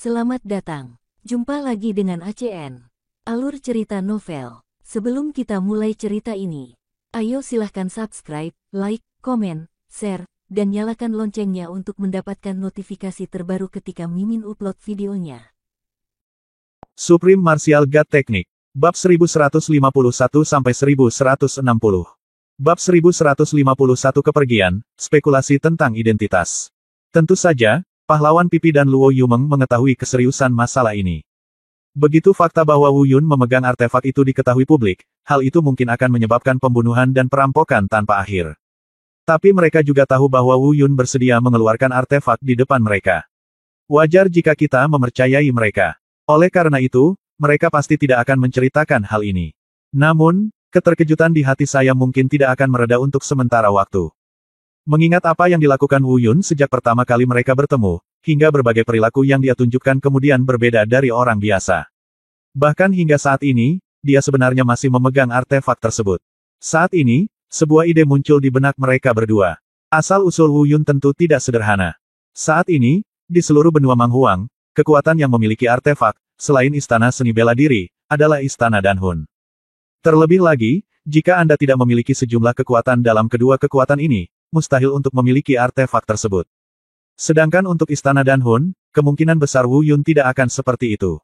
Selamat datang. Jumpa lagi dengan ACN. Alur cerita novel. Sebelum kita mulai cerita ini, ayo silahkan subscribe, like, komen, share, dan nyalakan loncengnya untuk mendapatkan notifikasi terbaru ketika Mimin upload videonya. Supreme Martial God Technique. Bab 1151-1160. Bab 1151 Kepergian, spekulasi tentang identitas. Tentu saja, pahlawan Pipi dan Luo Yumeng mengetahui keseriusan masalah ini. Begitu fakta bahwa Wu Yun memegang artefak itu diketahui publik, hal itu mungkin akan menyebabkan pembunuhan dan perampokan tanpa akhir. Tapi mereka juga tahu bahwa Wu Yun bersedia mengeluarkan artefak di depan mereka. Wajar jika kita mempercayai mereka. Oleh karena itu, mereka pasti tidak akan menceritakan hal ini. Namun, keterkejutan di hati saya mungkin tidak akan mereda untuk sementara waktu. Mengingat apa yang dilakukan Wu Yun sejak pertama kali mereka bertemu, hingga berbagai perilaku yang dia tunjukkan kemudian berbeda dari orang biasa. Bahkan hingga saat ini, dia sebenarnya masih memegang artefak tersebut. Saat ini, sebuah ide muncul di benak mereka berdua. Asal-usul Wu Yun tentu tidak sederhana. Saat ini, di seluruh benua Manghuang, kekuatan yang memiliki artefak, selain Istana Seni Bela Diri, adalah Istana Danhun. Terlebih lagi, jika Anda tidak memiliki sejumlah kekuatan dalam kedua kekuatan ini, mustahil untuk memiliki artefak tersebut. Sedangkan untuk Istana Danhun, kemungkinan besar Wu Yun tidak akan seperti itu.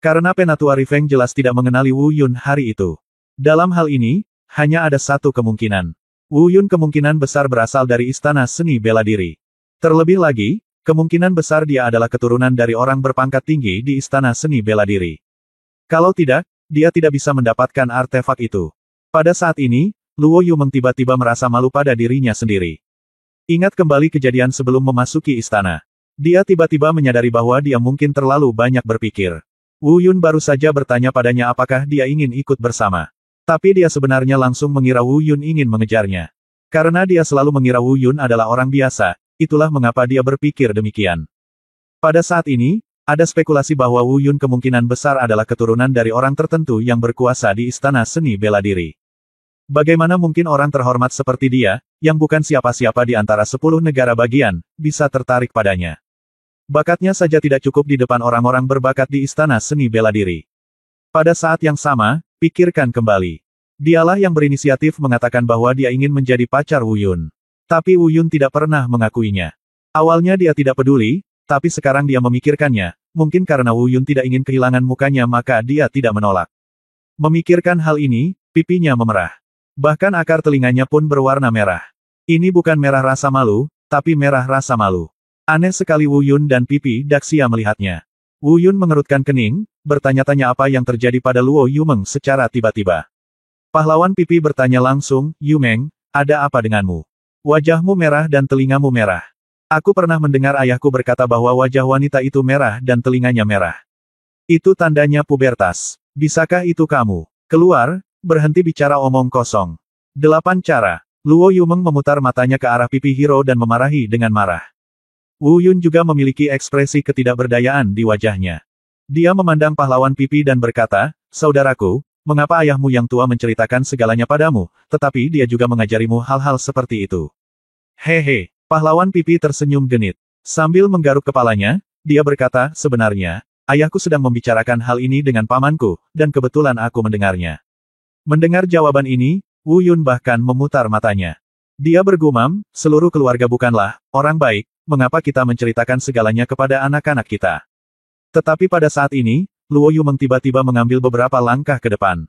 Karena Penatua Rifeng jelas tidak mengenali Wu Yun hari itu. Dalam hal ini, hanya ada satu kemungkinan. Wu Yun kemungkinan besar berasal dari Istana Seni Bela Diri. Terlebih lagi, kemungkinan besar dia adalah keturunan dari orang berpangkat tinggi di Istana Seni Bela Diri. Kalau tidak, dia tidak bisa mendapatkan artefak itu. Pada saat ini, Luo Yumeng tiba-tiba merasa malu pada dirinya sendiri. Ingat kembali kejadian sebelum memasuki istana. Dia tiba-tiba menyadari bahwa dia mungkin terlalu banyak berpikir. Wu Yun baru saja bertanya padanya apakah dia ingin ikut bersama. Tapi dia sebenarnya langsung mengira Wu Yun ingin mengejarnya. Karena dia selalu mengira Wu Yun adalah orang biasa, itulah mengapa dia berpikir demikian. Pada saat ini, ada spekulasi bahwa Wu Yun kemungkinan besar adalah keturunan dari orang tertentu yang berkuasa di Istana Seni Bela Diri. Bagaimana mungkin orang terhormat seperti dia, yang bukan siapa-siapa di antara 10 negara bagian, bisa tertarik padanya? Bakatnya saja tidak cukup di depan orang-orang berbakat di Istana Seni Bela Diri. Pada saat yang sama, pikirkan kembali. Dialah yang berinisiatif mengatakan bahwa dia ingin menjadi pacar Wu Yun. Tapi Wu Yun tidak pernah mengakuinya. Awalnya dia tidak peduli, tapi sekarang dia memikirkannya, mungkin karena Wu Yun tidak ingin kehilangan mukanya maka dia tidak menolak. Memikirkan hal ini, pipinya memerah. Bahkan akar telinganya pun berwarna merah. Ini bukan merah rasa malu, tapi merah rasa malu. Aneh sekali Wu Yun dan Pipi Daxia melihatnya. Wu Yun mengerutkan kening, bertanya-tanya apa yang terjadi pada Luo Yumeng secara tiba-tiba. Pahlawan Pipi bertanya langsung, Yumeng, ada apa denganmu? Wajahmu merah dan telingamu merah. Aku pernah mendengar ayahku berkata bahwa wajah wanita itu merah dan telinganya merah. Itu tandanya pubertas. Bisakah itu kamu? Keluar, berhenti bicara omong kosong. 8 cara. Luo Yumeng memutar matanya ke arah Pipi Hero dan memarahi dengan marah. Wu Yun juga memiliki ekspresi ketidakberdayaan di wajahnya. Dia memandang pahlawan Pipi dan berkata, saudaraku, mengapa ayahmu yang tua menceritakan segalanya padamu, tetapi dia juga mengajarimu hal-hal seperti itu? Hehe, pahlawan Pipi tersenyum genit. Sambil menggaruk kepalanya, dia berkata, sebenarnya, ayahku sedang membicarakan hal ini dengan pamanku, dan kebetulan aku mendengarnya. Mendengar jawaban ini, Wu Yun bahkan memutar matanya. Dia bergumam, seluruh keluarga bukanlah orang baik, mengapa kita menceritakan segalanya kepada anak-anak kita? Tetapi pada saat ini, Luo Yumeng tiba-tiba mengambil beberapa langkah ke depan.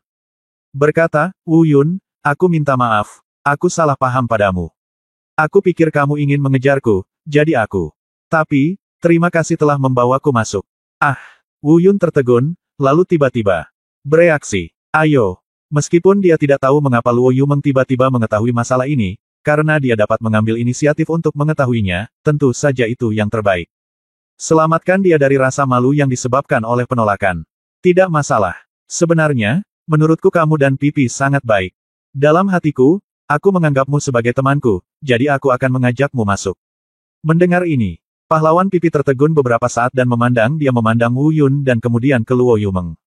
Berkata, Wu Yun, aku minta maaf, aku salah paham padamu. Aku pikir kamu ingin mengejarku, jadi aku. Tapi, terima kasih telah membawaku masuk. Ah, Wu Yun tertegun, lalu tiba-tiba bereaksi. Ayo. Meskipun dia tidak tahu mengapa Luo Yumeng tiba-tiba mengetahui masalah ini, karena dia dapat mengambil inisiatif untuk mengetahuinya, tentu saja itu yang terbaik. Selamatkan dia dari rasa malu yang disebabkan oleh penolakan. Tidak masalah. Sebenarnya, menurutku kamu dan Pipi sangat baik. Dalam hatiku, aku menganggapmu sebagai temanku, jadi aku akan mengajakmu masuk. Mendengar ini, pahlawan Pipi tertegun beberapa saat dan dia memandang Wu Yun dan kemudian ke Luo Yumeng.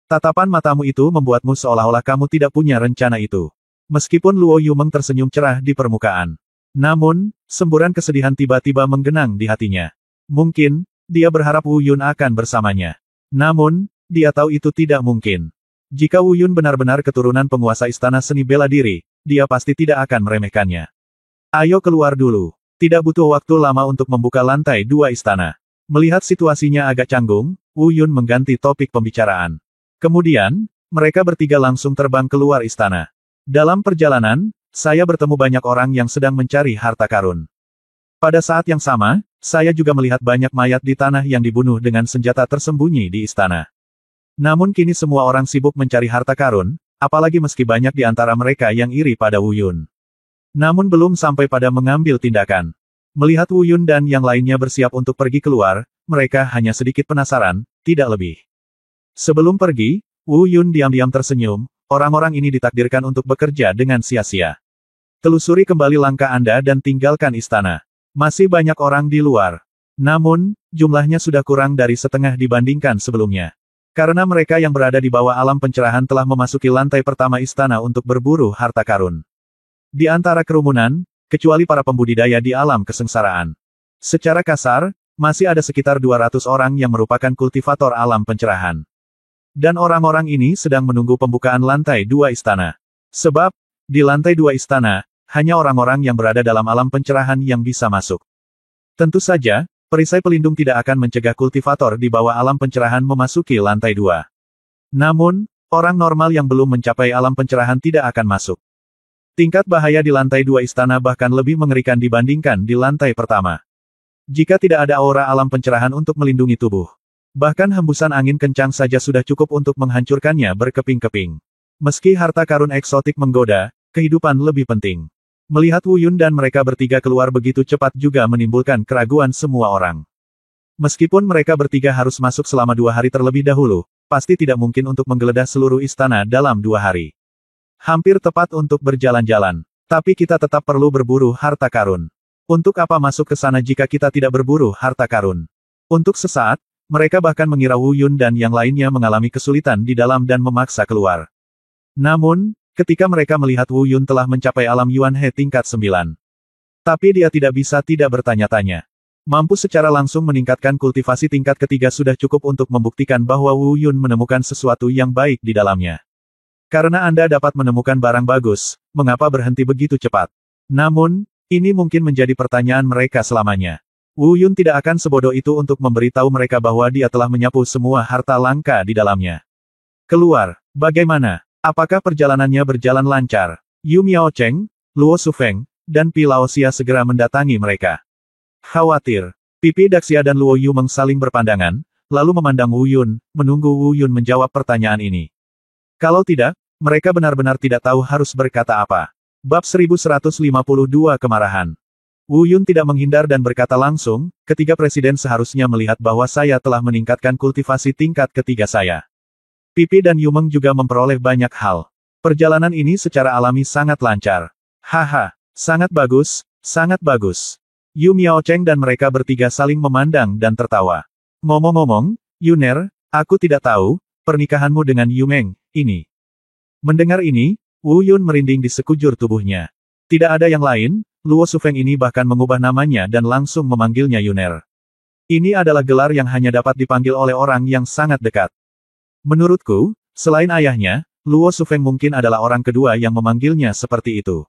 Tatapan matamu itu membuatmu seolah-olah kamu tidak punya rencana itu. Meskipun Luo Yumeng tersenyum cerah di permukaan. Namun, semburan kesedihan tiba-tiba menggenang di hatinya. Mungkin, dia berharap Wu Yun akan bersamanya. Namun, dia tahu itu tidak mungkin. Jika Wu Yun benar-benar keturunan penguasa istana seni bela diri, dia pasti tidak akan meremehkannya. Ayo keluar dulu. Tidak butuh waktu lama untuk membuka lantai 2 istana. Melihat situasinya agak canggung, Wu Yun mengganti topik pembicaraan. Kemudian, mereka bertiga langsung terbang keluar istana. Dalam perjalanan, saya bertemu banyak orang yang sedang mencari harta karun. Pada saat yang sama, saya juga melihat banyak mayat di tanah yang dibunuh dengan senjata tersembunyi di istana. Namun kini semua orang sibuk mencari harta karun, apalagi meski banyak di antara mereka yang iri pada Wu Yun. Namun belum sampai pada mengambil tindakan. Melihat Wu Yun dan yang lainnya bersiap untuk pergi keluar, mereka hanya sedikit penasaran, tidak lebih. Sebelum pergi, Wu Yun diam-diam tersenyum, orang-orang ini ditakdirkan untuk bekerja dengan sia-sia. Telusuri kembali langkah Anda dan tinggalkan istana. Masih banyak orang di luar. Namun, jumlahnya sudah kurang dari setengah dibandingkan sebelumnya. Karena mereka yang berada di bawah alam pencerahan telah memasuki lantai pertama istana untuk berburu harta karun. Di antara kerumunan, kecuali para pembudidaya di alam kesengsaraan. Secara kasar, masih ada sekitar 200 orang yang merupakan kultivator alam pencerahan. Dan orang-orang ini sedang menunggu pembukaan lantai 2 istana. Sebab, di lantai 2 istana, hanya orang-orang yang berada dalam alam pencerahan yang bisa masuk. Tentu saja, perisai pelindung tidak akan mencegah kultivator di bawah alam pencerahan memasuki lantai 2. Namun, orang normal yang belum mencapai alam pencerahan tidak akan masuk. Tingkat bahaya di lantai 2 istana bahkan lebih mengerikan dibandingkan di lantai pertama. Jika tidak ada aura alam pencerahan untuk melindungi tubuh, bahkan hembusan angin kencang saja sudah cukup untuk menghancurkannya berkeping-keping. Meski harta karun eksotik menggoda, kehidupan lebih penting. Melihat Wu Yun dan mereka bertiga keluar begitu cepat juga menimbulkan keraguan semua orang. Meskipun mereka bertiga harus masuk selama 2 hari terlebih dahulu, pasti tidak mungkin untuk menggeledah seluruh istana dalam 2 hari. Hampir tepat untuk berjalan-jalan. Tapi kita tetap perlu berburu harta karun. Untuk apa masuk ke sana jika kita tidak berburu harta karun? Untuk sesaat, mereka bahkan mengira Wu Yun dan yang lainnya mengalami kesulitan di dalam dan memaksa keluar. Namun, ketika mereka melihat Wu Yun telah mencapai alam Yuan He tingkat 9. Tapi dia tidak bisa tidak bertanya-tanya. Mampu secara langsung meningkatkan kultivasi tingkat ketiga sudah cukup untuk membuktikan bahwa Wu Yun menemukan sesuatu yang baik di dalamnya. Karena Anda dapat menemukan barang bagus, mengapa berhenti begitu cepat? Namun, ini mungkin menjadi pertanyaan mereka selamanya. Wu Yun tidak akan sebodoh itu untuk memberitahu mereka bahwa dia telah menyapu semua harta langka di dalamnya. Keluar, bagaimana? Apakah perjalanannya berjalan lancar? Yu Miao Cheng, Luo Sufeng, dan Pi Laoxia segera mendatangi mereka. Khawatir, Pipi Daxia dan Luo Yumeng saling berpandangan, lalu memandang Wu Yun, menunggu Wu Yun menjawab pertanyaan ini. Kalau tidak, mereka benar-benar tidak tahu harus berkata apa. Bab 1152 Kemarahan. Wu Yun tidak menghindar dan berkata langsung, ketiga presiden seharusnya melihat bahwa saya telah meningkatkan kultivasi tingkat ketiga saya. Pipi dan Yumeng juga memperoleh banyak hal. Perjalanan ini secara alami sangat lancar. Haha, sangat bagus, sangat bagus. Yu Miao Cheng dan mereka bertiga saling memandang dan tertawa. Ngomong-ngomong, Yuner, aku tidak tahu, pernikahanmu dengan Yumeng, ini. Mendengar ini, Wu Yun merinding di sekujur tubuhnya. Tidak ada yang lain, Luo Sufeng ini bahkan mengubah namanya dan langsung memanggilnya Yuner. Ini adalah gelar yang hanya dapat dipanggil oleh orang yang sangat dekat. Menurutku, selain ayahnya, Luo Sufeng mungkin adalah orang kedua yang memanggilnya seperti itu.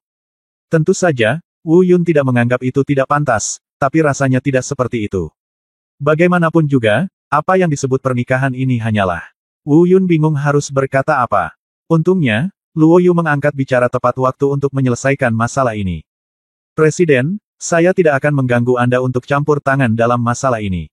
Tentu saja, Wu Yun tidak menganggap itu tidak pantas, tapi rasanya tidak seperti itu. Bagaimanapun juga, apa yang disebut pernikahan ini hanyalah. Wu Yun bingung harus berkata apa. Untungnya, Luo Yu mengangkat bicara tepat waktu untuk menyelesaikan masalah ini. Presiden, saya tidak akan mengganggu Anda untuk campur tangan dalam masalah ini.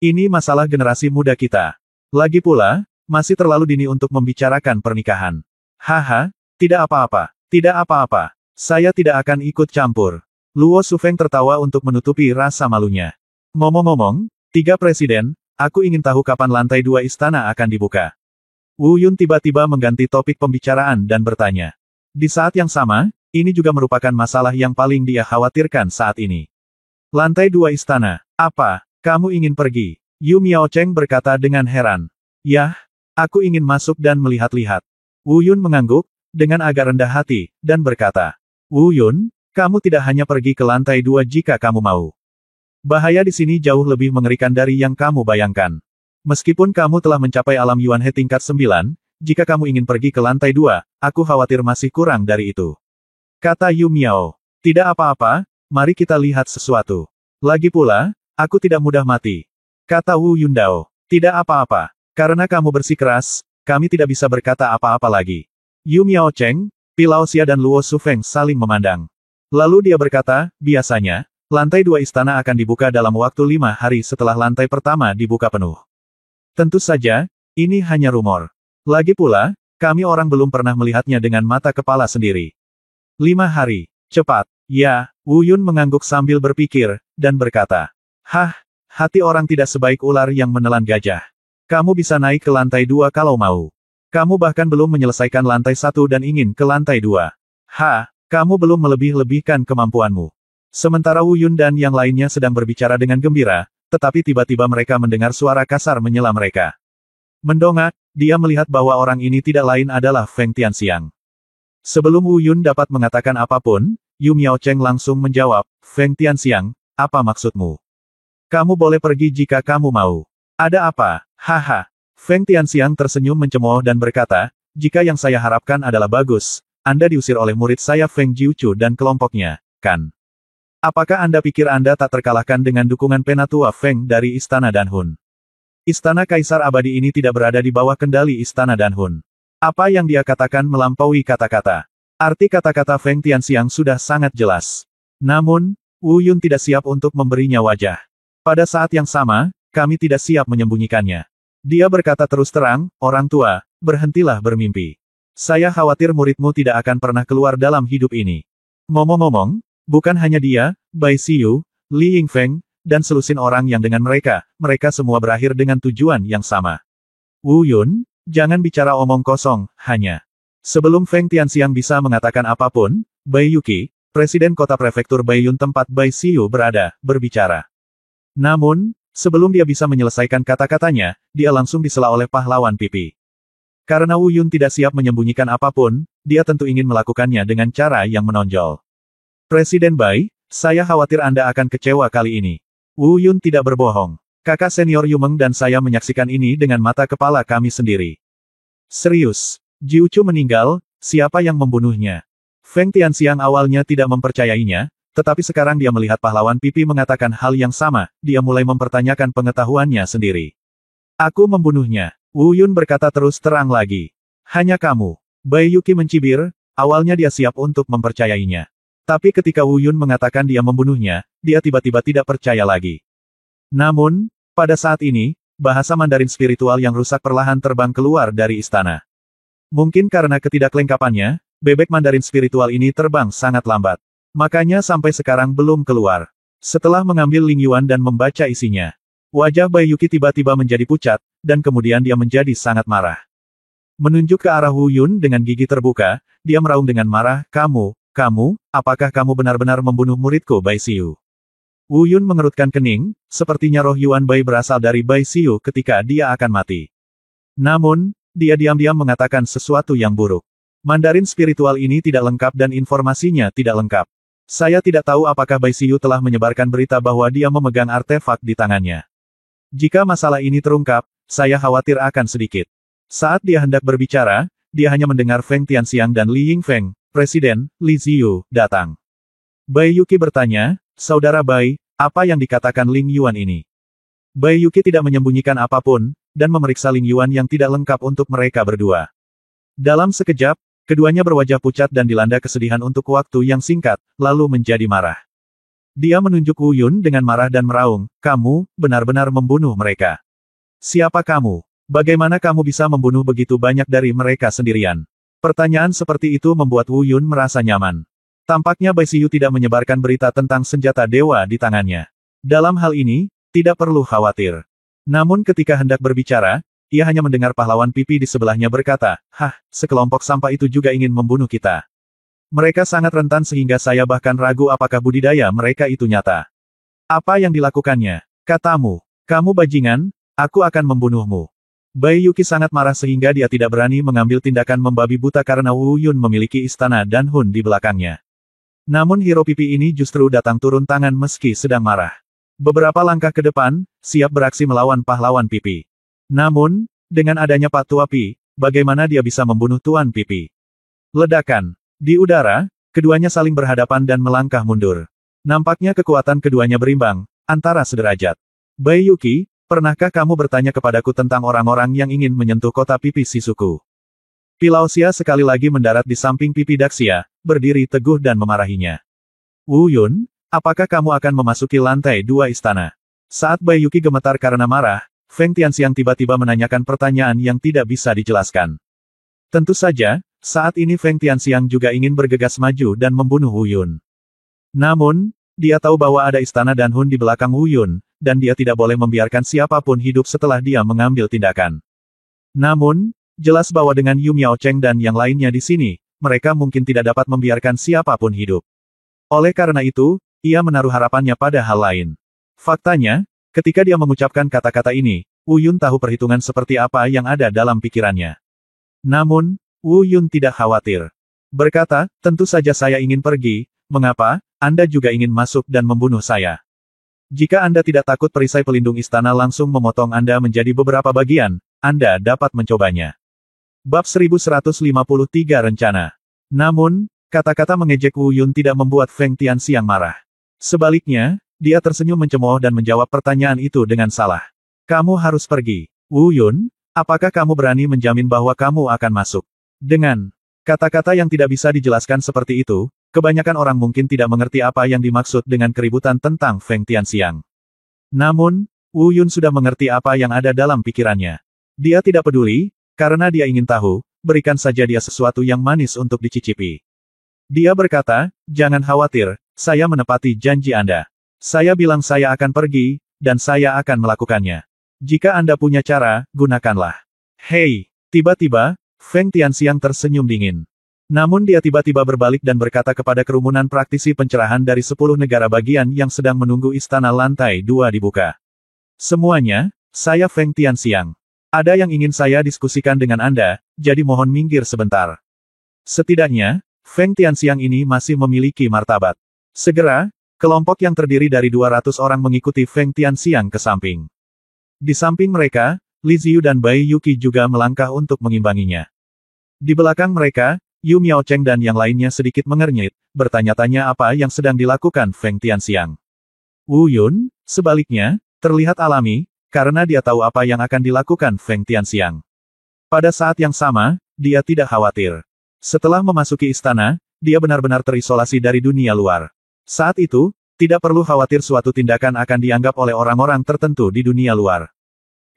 Ini masalah generasi muda kita. Lagi pula, masih terlalu dini untuk membicarakan pernikahan. Haha, tidak apa-apa, tidak apa-apa. Saya tidak akan ikut campur. Luo Sufeng tertawa untuk menutupi rasa malunya. Ngomong-ngomong, tiga presiden, aku ingin tahu kapan lantai 2 istana akan dibuka. Wu Yun tiba-tiba mengganti topik pembicaraan dan bertanya. Di saat yang sama, ini juga merupakan masalah yang paling dia khawatirkan saat ini. Lantai 2 istana, apa, kamu ingin pergi? Yu Miao Cheng berkata dengan heran. Yah, aku ingin masuk dan melihat-lihat. Wu Yun mengangguk, dengan agak rendah hati, dan berkata. Wu Yun, kamu tidak hanya pergi ke lantai 2 jika kamu mau. Bahaya di sini jauh lebih mengerikan dari yang kamu bayangkan. Meskipun kamu telah mencapai alam Yuan He tingkat 9, jika kamu ingin pergi ke lantai 2, aku khawatir masih kurang dari itu. Kata Yu Miao. Tidak apa-apa, mari kita lihat sesuatu. Lagi pula, aku tidak mudah mati. Kata Wu Yundao. Tidak apa-apa. Karena kamu bersikeras, kami tidak bisa berkata apa-apa lagi. Yu Miao Cheng, Pi Laoxia dan Luo Sufeng saling memandang. Lalu dia berkata, biasanya, lantai 2 istana akan dibuka dalam waktu 5 hari setelah lantai pertama dibuka penuh. Tentu saja, ini hanya rumor. Lagi pula, kami orang belum pernah melihatnya dengan mata kepala sendiri. 5 hari. Cepat. Ya, Wu Yun mengangguk sambil berpikir, dan berkata. Hah, hati orang tidak sebaik ular yang menelan gajah. Kamu bisa naik ke lantai 2 kalau mau. Kamu bahkan belum menyelesaikan lantai 1 dan ingin ke lantai 2. Kamu belum melebih-lebihkan kemampuanmu. Sementara Wu Yun dan yang lainnya sedang berbicara dengan gembira, tetapi tiba-tiba mereka mendengar suara kasar menyela mereka. Mendongak, dia melihat bahwa orang ini tidak lain adalah Feng Tianxiang. Sebelum Wu Yun dapat mengatakan apapun, Yu Miao Cheng langsung menjawab, Feng Tianxiang, apa maksudmu? Kamu boleh pergi jika kamu mau. Ada apa? Haha. Feng Tianxiang tersenyum mencemooh dan berkata, jika yang saya harapkan adalah bagus, Anda diusir oleh murid saya Feng Jiuchu dan kelompoknya, kan? Apakah Anda pikir Anda tak terkalahkan dengan dukungan penatua Feng dari Istana Danhun? Istana Kaisar Abadi ini tidak berada di bawah kendali Istana Danhun. Apa yang dia katakan melampaui kata-kata. Arti kata-kata Feng Tianxiang sudah sangat jelas. Namun, Wu Yun tidak siap untuk memberinya wajah. Pada saat yang sama, kami tidak siap menyembunyikannya. Dia berkata terus terang, orang tua, berhentilah bermimpi. Saya khawatir muridmu tidak akan pernah keluar dalam hidup ini. Ngomong-ngomong, bukan hanya dia, Bai Xiyu, Li Yingfeng, dan selusin orang yang dengan mereka semua berakhir dengan tujuan yang sama. Wu Yun, jangan bicara omong kosong, hanya. Sebelum Feng Tianxiang bisa mengatakan apapun, Bai Yuqi, Presiden Kota Prefektur Baiyun tempat Bai Xiyu berada, berbicara. Namun, sebelum dia bisa menyelesaikan kata-katanya, dia langsung disela oleh pahlawan pipi. Karena Wu Yun tidak siap menyembunyikan apapun, dia tentu ingin melakukannya dengan cara yang menonjol. Presiden Bai, saya khawatir Anda akan kecewa kali ini. Wu Yun tidak berbohong. Kakak senior Yumeng dan saya menyaksikan ini dengan mata kepala kami sendiri. Serius. Jiuchu meninggal, siapa yang membunuhnya? Feng Tianxiang awalnya tidak mempercayainya, tetapi sekarang dia melihat pahlawan pipi mengatakan hal yang sama, dia mulai mempertanyakan pengetahuannya sendiri. Aku membunuhnya. Wu Yun berkata terus terang lagi. Hanya kamu. Bai Yuqi mencibir, awalnya dia siap untuk mempercayainya. Tapi ketika Wu Yun mengatakan dia membunuhnya, dia tiba-tiba tidak percaya lagi. Namun, pada saat ini, bahasa Mandarin spiritual yang rusak perlahan terbang keluar dari istana. Mungkin karena ketidaklengkapannya, bebek Mandarin spiritual ini terbang sangat lambat. Makanya sampai sekarang belum keluar. Setelah mengambil Ling Yuan dan membaca isinya, wajah Bai Yuqi tiba-tiba menjadi pucat, dan kemudian dia menjadi sangat marah. Menunjuk ke arah Wu Yun dengan gigi terbuka, dia meraung dengan marah, kamu, apakah kamu benar-benar membunuh muridku Bai Xiyu? Wu Yun mengerutkan kening, sepertinya roh Yuan Bai berasal dari Bai Xiyu ketika dia akan mati. Namun, dia diam-diam mengatakan sesuatu yang buruk. Mandarin spiritual ini tidak lengkap dan informasinya tidak lengkap. Saya tidak tahu apakah Bai Xiyu telah menyebarkan berita bahwa dia memegang artefak di tangannya. Jika masalah ini terungkap, saya khawatir akan sedikit. Saat dia hendak berbicara, dia hanya mendengar Feng Tianxiang dan Li Yingfeng, Presiden, Li Ziyu, datang. Bai Yuqi bertanya, Saudara Bai, apa yang dikatakan Ling Yuan ini? Bai Yuqi tidak menyembunyikan apapun, dan memeriksa Ling Yuan yang tidak lengkap untuk mereka berdua. Dalam sekejap, keduanya berwajah pucat dan dilanda kesedihan untuk waktu yang singkat, lalu menjadi marah. Dia menunjuk Wu Yun dengan marah dan meraung, kamu, benar-benar membunuh mereka. Siapa kamu? Bagaimana kamu bisa membunuh begitu banyak dari mereka sendirian? Pertanyaan seperti itu membuat Wu Yun merasa nyaman. Tampaknya Bai Xiyu tidak menyebarkan berita tentang senjata dewa di tangannya. Dalam hal ini, tidak perlu khawatir. Namun ketika hendak berbicara, ia hanya mendengar pahlawan pipi di sebelahnya berkata, sekelompok sampah itu juga ingin membunuh kita. Mereka sangat rentan sehingga saya bahkan ragu apakah budidaya mereka itu nyata. Apa yang dilakukannya? Katamu, kamu bajingan, aku akan membunuhmu. Bai Yuqi sangat marah sehingga dia tidak berani mengambil tindakan membabi buta karena Wu Yun memiliki istana Danhun di belakangnya. Namun hero pipi ini justru datang turun tangan meski sedang marah. Beberapa langkah ke depan, siap beraksi melawan pahlawan Pipi. Namun, dengan adanya Pak Tua Pi, bagaimana dia bisa membunuh Tuan Pipi? Ledakan. Di udara, keduanya saling berhadapan dan melangkah mundur. Nampaknya kekuatan keduanya berimbang, antara sederajat. Bai Yuki, pernahkah kamu bertanya kepadaku tentang orang-orang yang ingin menyentuh kota Pipi Shisuku? Pilausia sekali lagi mendarat di samping Pipi Daxia, berdiri teguh dan memarahinya. Wu Yun, apakah kamu akan memasuki lantai 2 istana? Saat Bai Yuki gemetar karena marah, Feng Tianxiang tiba-tiba menanyakan pertanyaan yang tidak bisa dijelaskan. Tentu saja, saat ini Feng Tianxiang juga ingin bergegas maju dan membunuh Wu Yun. Namun, dia tahu bahwa ada istana Danhun di belakang Wu Yun, dan dia tidak boleh membiarkan siapapun hidup setelah dia mengambil tindakan. Namun, jelas bahwa dengan Yu Miao Cheng dan yang lainnya di sini, mereka mungkin tidak dapat membiarkan siapapun hidup. Oleh karena itu, ia menaruh harapannya pada hal lain. Faktanya, ketika dia mengucapkan kata-kata ini, Wu Yun tahu perhitungan seperti apa yang ada dalam pikirannya. Namun, Wu Yun tidak khawatir. Berkata, tentu saja saya ingin pergi, mengapa, Anda juga ingin masuk dan membunuh saya? Jika Anda tidak takut perisai pelindung istana langsung memotong Anda menjadi beberapa bagian, Anda dapat mencobanya. Bab 1153 Rencana. Namun, kata-kata mengejek Wu Yun tidak membuat Feng Tianxiang marah. Sebaliknya, dia tersenyum mencemooh dan menjawab pertanyaan itu dengan salah. Kamu harus pergi. Wu Yun, apakah kamu berani menjamin bahwa kamu akan masuk? Dengan kata-kata yang tidak bisa dijelaskan seperti itu, kebanyakan orang mungkin tidak mengerti apa yang dimaksud dengan keributan tentang Feng Tianxiang. Namun, Wu Yun sudah mengerti apa yang ada dalam pikirannya. Dia tidak peduli, karena dia ingin tahu, berikan saja dia sesuatu yang manis untuk dicicipi. Dia berkata, jangan khawatir, saya menepati janji Anda. Saya bilang saya akan pergi, dan saya akan melakukannya. Jika Anda punya cara, gunakanlah. Hei, tiba-tiba, Feng Tianxiang tersenyum dingin. Namun dia tiba-tiba berbalik dan berkata kepada kerumunan praktisi pencerahan dari 10 negara bagian yang sedang menunggu istana lantai 2 dibuka. Semuanya, saya Feng Tianxiang. Ada yang ingin saya diskusikan dengan Anda, jadi mohon minggir sebentar. Setidaknya, Feng Tianxiang ini masih memiliki martabat. Segera, kelompok yang terdiri dari 200 orang mengikuti Feng Tianxiang ke samping. Di samping mereka, Li Ziyu dan Bai Yuki juga melangkah untuk mengimbanginya. Di belakang mereka, Yu Miao Cheng dan yang lainnya sedikit mengernyit, bertanya-tanya apa yang sedang dilakukan Feng Tianxiang. Wu Yun, sebaliknya, terlihat alami, karena dia tahu apa yang akan dilakukan Feng Tianxiang. Pada saat yang sama, dia tidak khawatir. Setelah memasuki istana, dia benar-benar terisolasi dari dunia luar. Saat itu, tidak perlu khawatir suatu tindakan akan dianggap oleh orang-orang tertentu di dunia luar.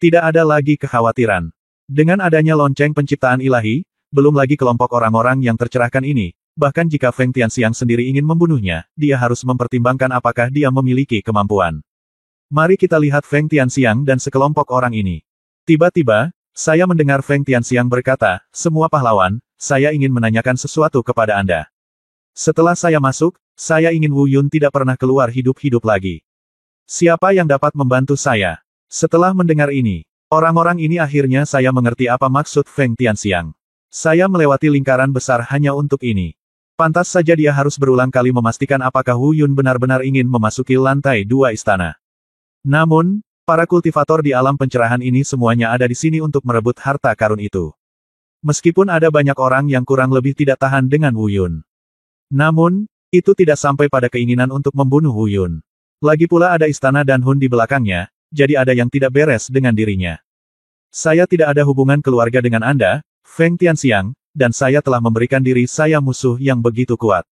Tidak ada lagi kekhawatiran. Dengan adanya lonceng penciptaan ilahi, belum lagi kelompok orang-orang yang tercerahkan ini, bahkan jika Feng Tianxiang sendiri ingin membunuhnya, dia harus mempertimbangkan apakah dia memiliki kemampuan. Mari kita lihat Feng Tianxiang dan sekelompok orang ini. Tiba-tiba, saya mendengar Feng Tianxiang berkata, semua pahlawan, saya ingin menanyakan sesuatu kepada Anda. Setelah saya masuk, saya ingin Wu Yun tidak pernah keluar hidup-hidup lagi. Siapa yang dapat membantu saya? Setelah mendengar ini, orang-orang ini akhirnya saya mengerti apa maksud Feng Tianxiang. Saya melewati lingkaran besar hanya untuk ini. Pantas saja dia harus berulang kali memastikan apakah Wu Yun benar-benar ingin memasuki lantai 2 istana. Namun, para kultivator di alam pencerahan ini semuanya ada di sini untuk merebut harta karun itu. Meskipun ada banyak orang yang kurang lebih tidak tahan dengan Wu Yun. Namun, itu tidak sampai pada keinginan untuk membunuh Wu Yun. Lagi pula ada istana Danhun di belakangnya, jadi ada yang tidak beres dengan dirinya. Saya tidak ada hubungan keluarga dengan Anda, Feng Tianxiang, dan saya telah memberikan diri saya musuh yang begitu kuat.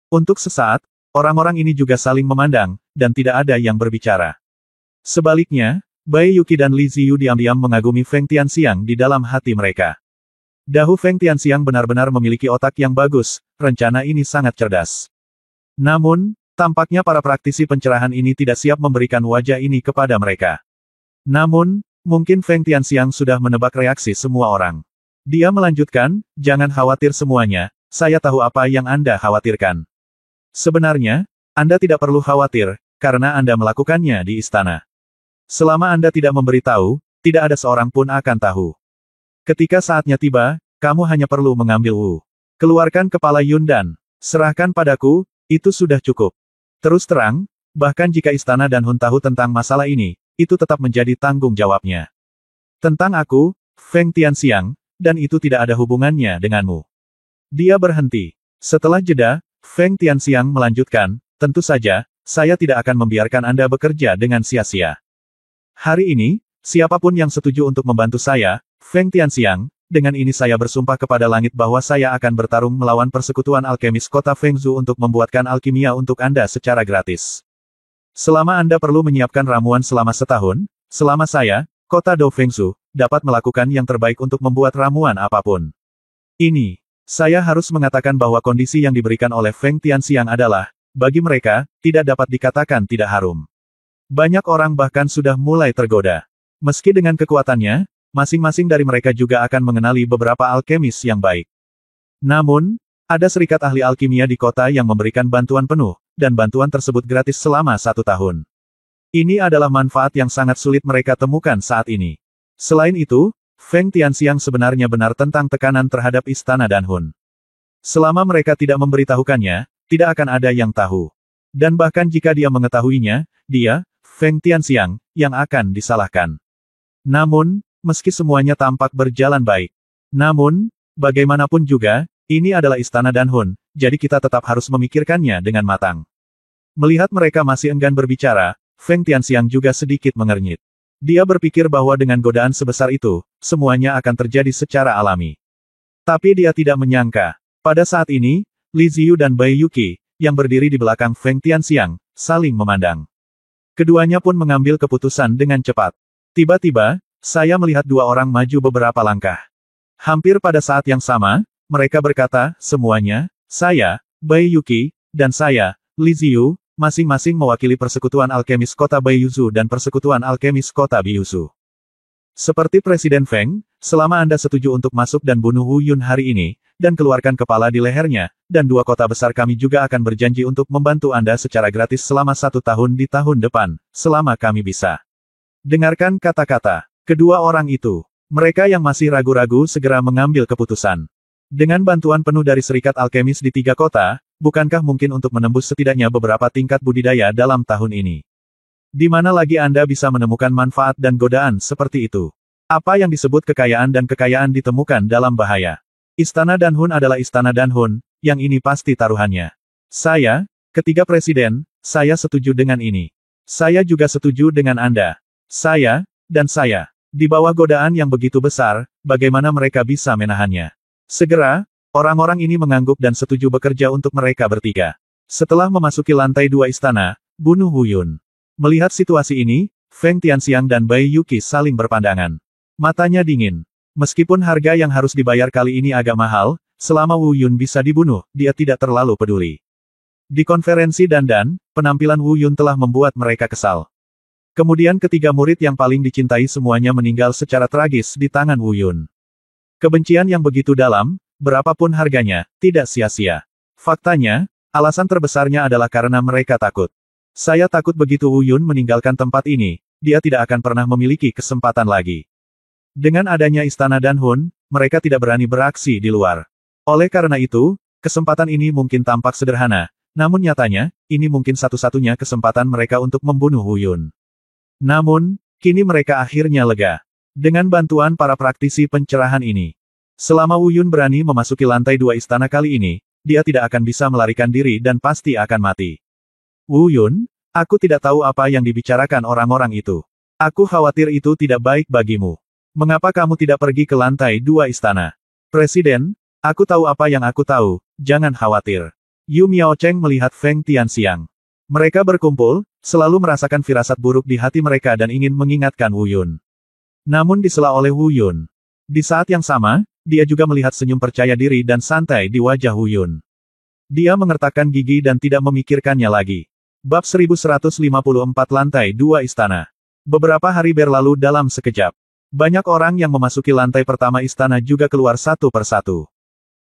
Untuk sesaat, orang-orang ini juga saling memandang, dan tidak ada yang berbicara. Sebaliknya, Bai Yuki dan Li Ziyu diam-diam mengagumi Feng Tianxiang di dalam hati mereka. Dahu Feng Tianxiang benar-benar memiliki otak yang bagus, rencana ini sangat cerdas. Namun, tampaknya para praktisi pencerahan ini tidak siap memberikan wajah ini kepada mereka. Namun, mungkin Feng Tianxiang sudah menebak reaksi semua orang. Dia melanjutkan, jangan khawatir semuanya, saya tahu apa yang Anda khawatirkan. Sebenarnya, Anda tidak perlu khawatir, karena Anda melakukannya di istana. Selama Anda tidak memberitahu, tidak ada seorang pun akan tahu. Ketika saatnya tiba, kamu hanya perlu mengambil Wu. Keluarkan kepala Yun dan serahkan padaku, itu sudah cukup. Terus terang, bahkan jika Istana Danhun tahu tentang masalah ini, itu tetap menjadi tanggung jawabnya. Tentang aku, Feng Tianxiang, dan itu tidak ada hubungannya denganmu. Dia berhenti. Setelah jeda, Feng Tianxiang melanjutkan, tentu saja, saya tidak akan membiarkan Anda bekerja dengan sia-sia. Hari ini, siapapun yang setuju untuk membantu saya, Feng Tianxiang, dengan ini saya bersumpah kepada langit bahwa saya akan bertarung melawan persekutuan alkemis kota Fengzhou untuk membuatkan alkimia untuk Anda secara gratis. Selama Anda perlu menyiapkan ramuan selama setahun, selama saya, kota Dou Fengzhou, dapat melakukan yang terbaik untuk membuat ramuan apapun. Ini, saya harus mengatakan bahwa kondisi yang diberikan oleh Feng Tianxiang adalah, bagi mereka, tidak dapat dikatakan tidak harum. Banyak orang bahkan sudah mulai tergoda. Meski dengan kekuatannya, masing-masing dari mereka juga akan mengenali beberapa alkemis yang baik. Namun, ada serikat ahli alkimia di kota yang memberikan bantuan penuh, dan bantuan tersebut gratis selama 1 tahun. Ini adalah manfaat yang sangat sulit mereka temukan saat ini. Selain itu, Feng Tianxiang sebenarnya benar tentang tekanan terhadap Istana Danhun. Selama mereka tidak memberitahukannya, tidak akan ada yang tahu. Dan bahkan jika dia mengetahuinya, dia, Feng Tianxiang, yang akan disalahkan. Namun, meski semuanya tampak berjalan baik. Namun, bagaimanapun juga, ini adalah Istana Danhun, jadi kita tetap harus memikirkannya dengan matang. Melihat mereka masih enggan berbicara, Feng Tianxiang juga sedikit mengernyit. Dia berpikir bahwa dengan godaan sebesar itu, semuanya akan terjadi secara alami. Tapi dia tidak menyangka, pada saat ini, Li Ziyu dan Bai Yuqi, yang berdiri di belakang Feng Tianxiang, saling memandang. Keduanya pun mengambil keputusan dengan cepat. Tiba-tiba, saya melihat 2 orang maju beberapa langkah. Hampir pada saat yang sama, mereka berkata, semuanya, saya, Bai Yuqi, dan saya, Li Ziyu, masing-masing mewakili Persekutuan Alkemis Kota Baiyuzu dan Persekutuan Alkemis Kota Biyuzu. Seperti Presiden Feng, selama Anda setuju untuk masuk dan bunuh Wu Yun hari ini, dan keluarkan kepala di lehernya, dan 2 kota besar kami juga akan berjanji untuk membantu Anda secara gratis selama 1 tahun di tahun depan, selama kami bisa. Dengarkan kata-kata kedua orang itu. Mereka yang masih ragu-ragu segera mengambil keputusan. Dengan bantuan penuh dari serikat alkemis di 3 kota, bukankah mungkin untuk menembus setidaknya beberapa tingkat budidaya dalam tahun ini? Di mana lagi Anda bisa menemukan manfaat dan godaan seperti itu? Apa yang disebut kekayaan dan kekayaan ditemukan dalam bahaya? Istana Danhun adalah Istana Danhun, yang ini pasti taruhannya. Saya, ketiga presiden, saya setuju dengan ini. Saya juga setuju dengan Anda. Saya, dan saya. Di bawah godaan yang begitu besar, bagaimana mereka bisa menahannya? Segera, orang-orang ini mengangguk dan setuju bekerja untuk mereka bertiga. Setelah memasuki lantai 2 istana, bunuh Wu Yun. Melihat situasi ini, Feng Tianxiang dan Bai Yuqi saling berpandangan. Matanya dingin. Meskipun harga yang harus dibayar kali ini agak mahal, selama Wu Yun bisa dibunuh, dia tidak terlalu peduli. Di konferensi dandan, penampilan Wu Yun telah membuat mereka kesal. Kemudian ketiga murid yang paling dicintai semuanya meninggal secara tragis di tangan Wu Yun. Kebencian yang begitu dalam, berapapun harganya, tidak sia-sia. Faktanya, alasan terbesarnya adalah karena mereka takut. Saya takut begitu Wu Yun meninggalkan tempat ini, dia tidak akan pernah memiliki kesempatan lagi. Dengan adanya Istana Danhun, mereka tidak berani beraksi di luar. Oleh karena itu, kesempatan ini mungkin tampak sederhana, namun nyatanya, ini mungkin satu-satunya kesempatan mereka untuk membunuh Wu Yun. Namun, kini mereka akhirnya lega. Dengan bantuan para praktisi pencerahan ini. Selama Wu Yun berani memasuki lantai 2 istana kali ini, dia tidak akan bisa melarikan diri dan pasti akan mati. Wu Yun, aku tidak tahu apa yang dibicarakan orang-orang itu. Aku khawatir itu tidak baik bagimu. Mengapa kamu tidak pergi ke lantai 2 istana? Presiden, aku tahu apa yang aku tahu, jangan khawatir. Yu Miaocheng melihat Feng Tianxiang. Mereka berkumpul, selalu merasakan firasat buruk di hati mereka dan ingin mengingatkan Wu Yun. Namun disela oleh Wu Yun. Di saat yang sama, dia juga melihat senyum percaya diri dan santai di wajah Wu Yun. Dia mengertakkan gigi dan tidak memikirkannya lagi. Bab 1154 Lantai 2 Istana. Beberapa hari berlalu dalam sekejap. Banyak orang yang memasuki lantai pertama istana juga keluar satu persatu.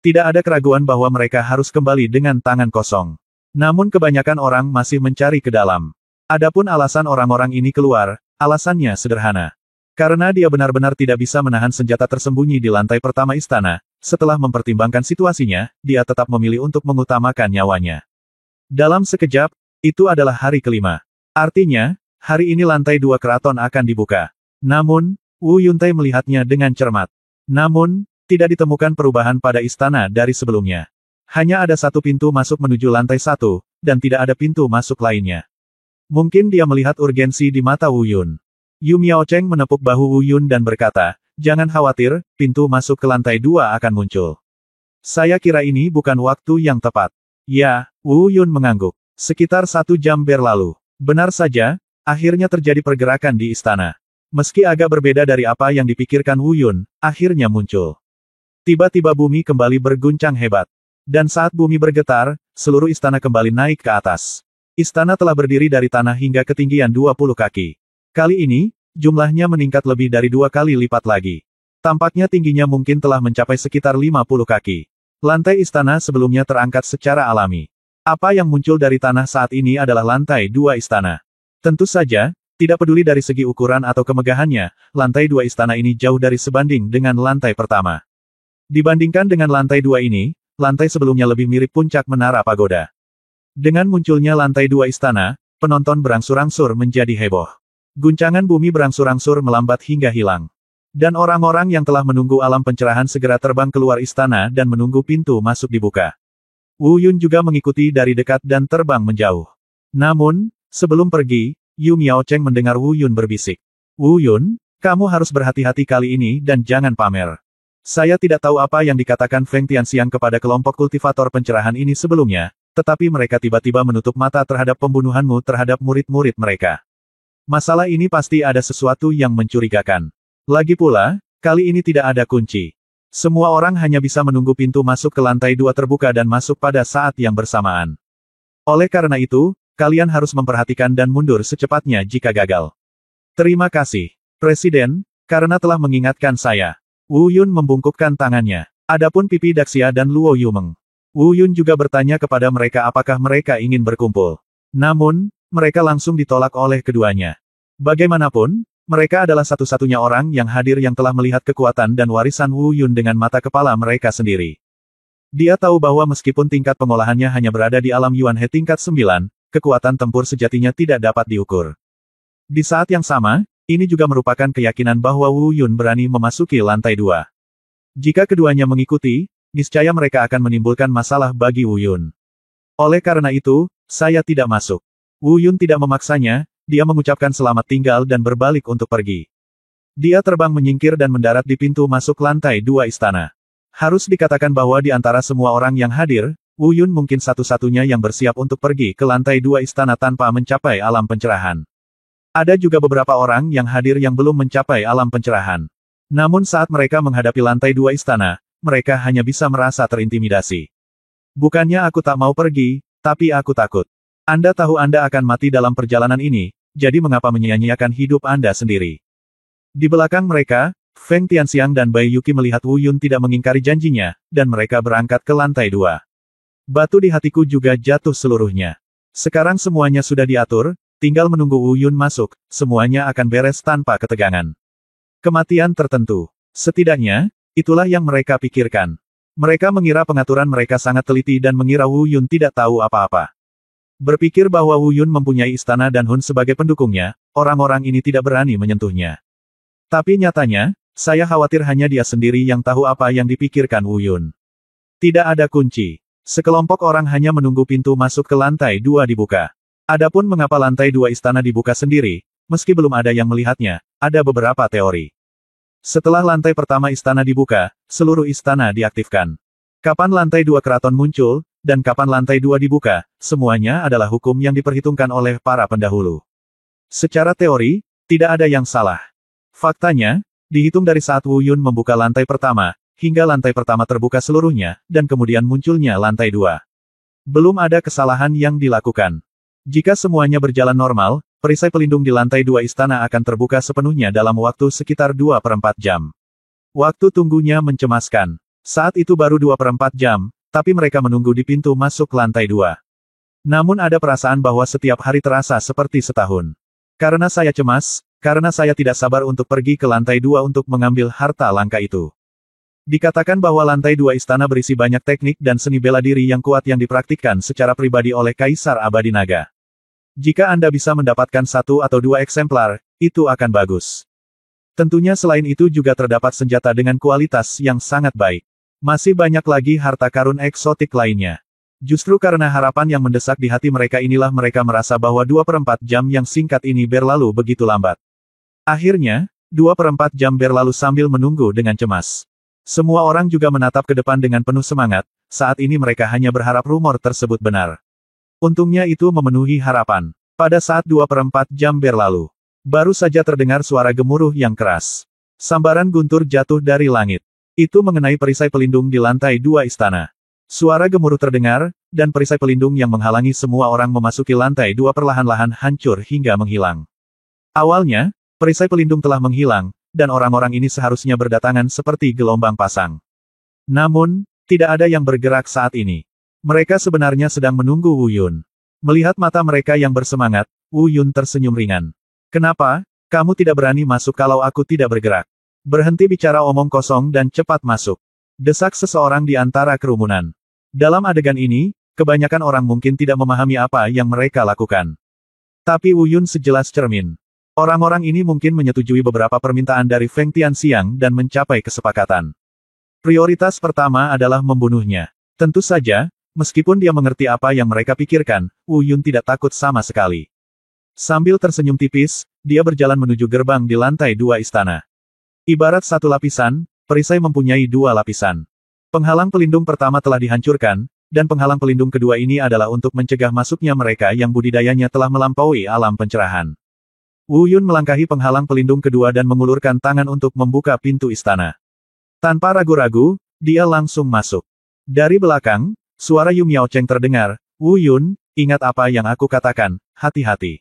Tidak ada keraguan bahwa mereka harus kembali dengan tangan kosong. Namun kebanyakan orang masih mencari ke dalam. Adapun alasan orang-orang ini keluar, alasannya sederhana. Karena dia benar-benar tidak bisa menahan senjata tersembunyi di lantai pertama istana, setelah mempertimbangkan situasinya, dia tetap memilih untuk mengutamakan nyawanya. Dalam sekejap, Itu adalah hari kelima. Artinya, hari ini lantai 2 keraton akan dibuka. Namun, Wu Yuntai melihatnya dengan cermat. Namun, tidak ditemukan perubahan pada istana dari sebelumnya. Hanya ada satu pintu masuk menuju lantai 1, dan tidak ada pintu masuk lainnya. Mungkin dia melihat urgensi di mata Wu Yun. Yu Miaocheng menepuk bahu Wu Yun dan berkata, "Jangan khawatir, pintu masuk ke lantai 2 akan muncul. Saya kira ini bukan waktu yang tepat." Ya, Wu Yun mengangguk. Sekitar 1 jam berlalu. Benar saja, akhirnya terjadi pergerakan di istana. Meski agak berbeda dari apa yang dipikirkan Wu Yun, akhirnya muncul. Tiba-tiba bumi kembali berguncang hebat. Dan saat bumi bergetar, seluruh istana kembali naik ke atas. Istana telah berdiri dari tanah hingga ketinggian 20 kaki. Kali ini, jumlahnya meningkat lebih dari 2 kali lipat lagi. Tampaknya tingginya mungkin telah mencapai sekitar 50 kaki. Lantai istana sebelumnya terangkat secara alami. Apa yang muncul dari tanah saat ini adalah lantai 2 istana. Tentu saja, tidak peduli dari segi ukuran atau kemegahannya, lantai 2 istana ini jauh dari sebanding dengan lantai pertama. Dibandingkan dengan lantai 2 ini, lantai sebelumnya lebih mirip puncak menara pagoda. Dengan munculnya lantai 2 istana, penonton berangsur-angsur menjadi heboh. Guncangan bumi berangsur-angsur melambat hingga hilang. Dan orang-orang yang telah menunggu alam pencerahan segera terbang keluar istana dan menunggu pintu masuk dibuka. Wu Yun juga mengikuti dari dekat dan terbang menjauh. Namun, sebelum pergi, Yu Miaocheng mendengar Wu Yun berbisik. "Wu Yun, kamu harus berhati-hati kali ini dan jangan pamer. Saya tidak tahu apa yang dikatakan Feng Tianxiang kepada kelompok kultivator pencerahan ini sebelumnya, tetapi mereka tiba-tiba menutup mata terhadap pembunuhanmu terhadap murid-murid mereka. Masalah ini pasti ada sesuatu yang mencurigakan. Lagi pula, kali ini tidak ada kunci. Semua orang hanya bisa menunggu pintu masuk ke lantai 2 terbuka dan masuk pada saat yang bersamaan. Oleh karena itu, kalian harus memperhatikan dan mundur secepatnya jika gagal. Terima kasih, Presiden, karena telah mengingatkan saya." Wu Yun membungkukkan tangannya. Adapun Pipi Daxia dan Luo Yumeng. Wu Yun juga bertanya kepada mereka apakah mereka ingin berkumpul. Namun, mereka langsung ditolak oleh keduanya. Bagaimanapun, mereka adalah satu-satunya orang yang hadir yang telah melihat kekuatan dan warisan Wu Yun dengan mata kepala mereka sendiri. Dia tahu bahwa meskipun tingkat pengolahannya hanya berada di alam Yuan He tingkat 9, kekuatan tempur sejatinya tidak dapat diukur. Di saat yang sama, ini juga merupakan keyakinan bahwa Wu Yun berani memasuki lantai 2. Jika keduanya mengikuti, niscaya mereka akan menimbulkan masalah bagi Wu Yun. Oleh karena itu, saya tidak masuk. Wu Yun tidak memaksanya, dia mengucapkan selamat tinggal dan berbalik untuk pergi. Dia terbang menyingkir dan mendarat di pintu masuk lantai 2 istana. Harus dikatakan bahwa di antara semua orang yang hadir, Wu Yun mungkin satu-satunya yang bersiap untuk pergi ke lantai 2 istana tanpa mencapai alam pencerahan. Ada juga beberapa orang yang hadir yang belum mencapai alam pencerahan. Namun saat mereka menghadapi lantai 2 istana, mereka hanya bisa merasa terintimidasi. "Bukannya aku tak mau pergi, tapi aku takut. Anda tahu Anda akan mati dalam perjalanan ini, jadi mengapa menyia-nyiakan hidup Anda sendiri?" Di belakang mereka, Feng Tianxiang dan Bai Yuqi melihat Wu Yun tidak mengingkari janjinya, dan mereka berangkat ke lantai 2. Batu di hatiku juga jatuh seluruhnya. Sekarang semuanya sudah diatur, tinggal menunggu Wu Yun masuk, semuanya akan beres tanpa ketegangan. Kematian tertentu. Setidaknya, itulah yang mereka pikirkan. Mereka mengira pengaturan mereka sangat teliti dan mengira Wu Yun tidak tahu apa-apa. Berpikir bahwa Wu Yun mempunyai istana dan Hun sebagai pendukungnya, orang-orang ini tidak berani menyentuhnya. Tapi nyatanya, saya khawatir hanya dia sendiri yang tahu apa yang dipikirkan Wu Yun. Tidak ada kunci. Sekelompok orang hanya menunggu pintu masuk ke lantai 2 dibuka. Adapun mengapa lantai 2 istana dibuka sendiri, meski belum ada yang melihatnya, ada beberapa teori. Setelah lantai pertama istana dibuka, seluruh istana diaktifkan. Kapan lantai 2 keraton muncul, dan kapan lantai 2 dibuka, semuanya adalah hukum yang diperhitungkan oleh para pendahulu. Secara teori, tidak ada yang salah. Faktanya, dihitung dari saat Wu Yun membuka lantai pertama, hingga lantai pertama terbuka seluruhnya, dan kemudian munculnya lantai 2. Belum ada kesalahan yang dilakukan. Jika semuanya berjalan normal, perisai pelindung di lantai 2 istana akan terbuka sepenuhnya dalam waktu sekitar 2/4 jam. Waktu tunggunya mencemaskan. Saat itu baru 2/4 jam, tapi mereka menunggu di pintu masuk lantai 2. Namun ada perasaan bahwa setiap hari terasa seperti setahun. Karena saya cemas, karena saya tidak sabar untuk pergi ke lantai 2 untuk mengambil harta langka itu. Dikatakan bahwa lantai 2 istana berisi banyak teknik dan seni bela diri yang kuat yang dipraktikkan secara pribadi oleh Kaisar Abadi Naga. Jika Anda bisa mendapatkan satu atau dua eksemplar, itu akan bagus. Tentunya selain itu juga terdapat senjata dengan kualitas yang sangat baik. Masih banyak lagi harta karun eksotik lainnya. Justru karena harapan yang mendesak di hati mereka inilah mereka merasa bahwa 2/4 jam yang singkat ini berlalu begitu lambat. Akhirnya, 2/4 jam berlalu sambil menunggu dengan cemas. Semua orang juga menatap ke depan dengan penuh semangat, saat ini mereka hanya berharap rumor tersebut benar. Untungnya itu memenuhi harapan. Pada saat 2/4 jam berlalu, baru saja terdengar suara gemuruh yang keras. Sambaran guntur jatuh dari langit. Itu mengenai perisai pelindung di lantai 2 istana. Suara gemuruh terdengar, dan perisai pelindung yang menghalangi semua orang memasuki lantai 2 perlahan-lahan hancur hingga menghilang. Awalnya, perisai pelindung telah menghilang, dan orang-orang ini seharusnya berdatangan seperti gelombang pasang. Namun, tidak ada yang bergerak saat ini. Mereka sebenarnya sedang menunggu Wu Yun. Melihat mata mereka yang bersemangat, Wu Yun tersenyum ringan. Kenapa, kamu tidak berani masuk kalau aku tidak bergerak? Berhenti bicara omong kosong dan cepat masuk. Desak seseorang di antara kerumunan. Dalam adegan ini, kebanyakan orang mungkin tidak memahami apa yang mereka lakukan. Tapi Wu Yun sejelas cermin. Orang-orang ini mungkin menyetujui beberapa permintaan dari Feng Tianxiang dan mencapai kesepakatan. Prioritas pertama adalah membunuhnya. Tentu saja, meskipun dia mengerti apa yang mereka pikirkan, Wu Yun tidak takut sama sekali. Sambil tersenyum tipis, dia berjalan menuju gerbang di lantai 2 istana. Ibarat satu lapisan, perisai mempunyai 2 lapisan. Penghalang pelindung pertama telah dihancurkan, dan penghalang pelindung kedua ini adalah untuk mencegah masuknya mereka yang budidayanya telah melampaui alam pencerahan. Wu Yun melangkahi penghalang pelindung kedua dan mengulurkan tangan untuk membuka pintu istana. Tanpa ragu-ragu, dia langsung masuk. Dari belakang, suara Yu Miaocheng terdengar, "Wu Yun, ingat apa yang aku katakan, hati-hati."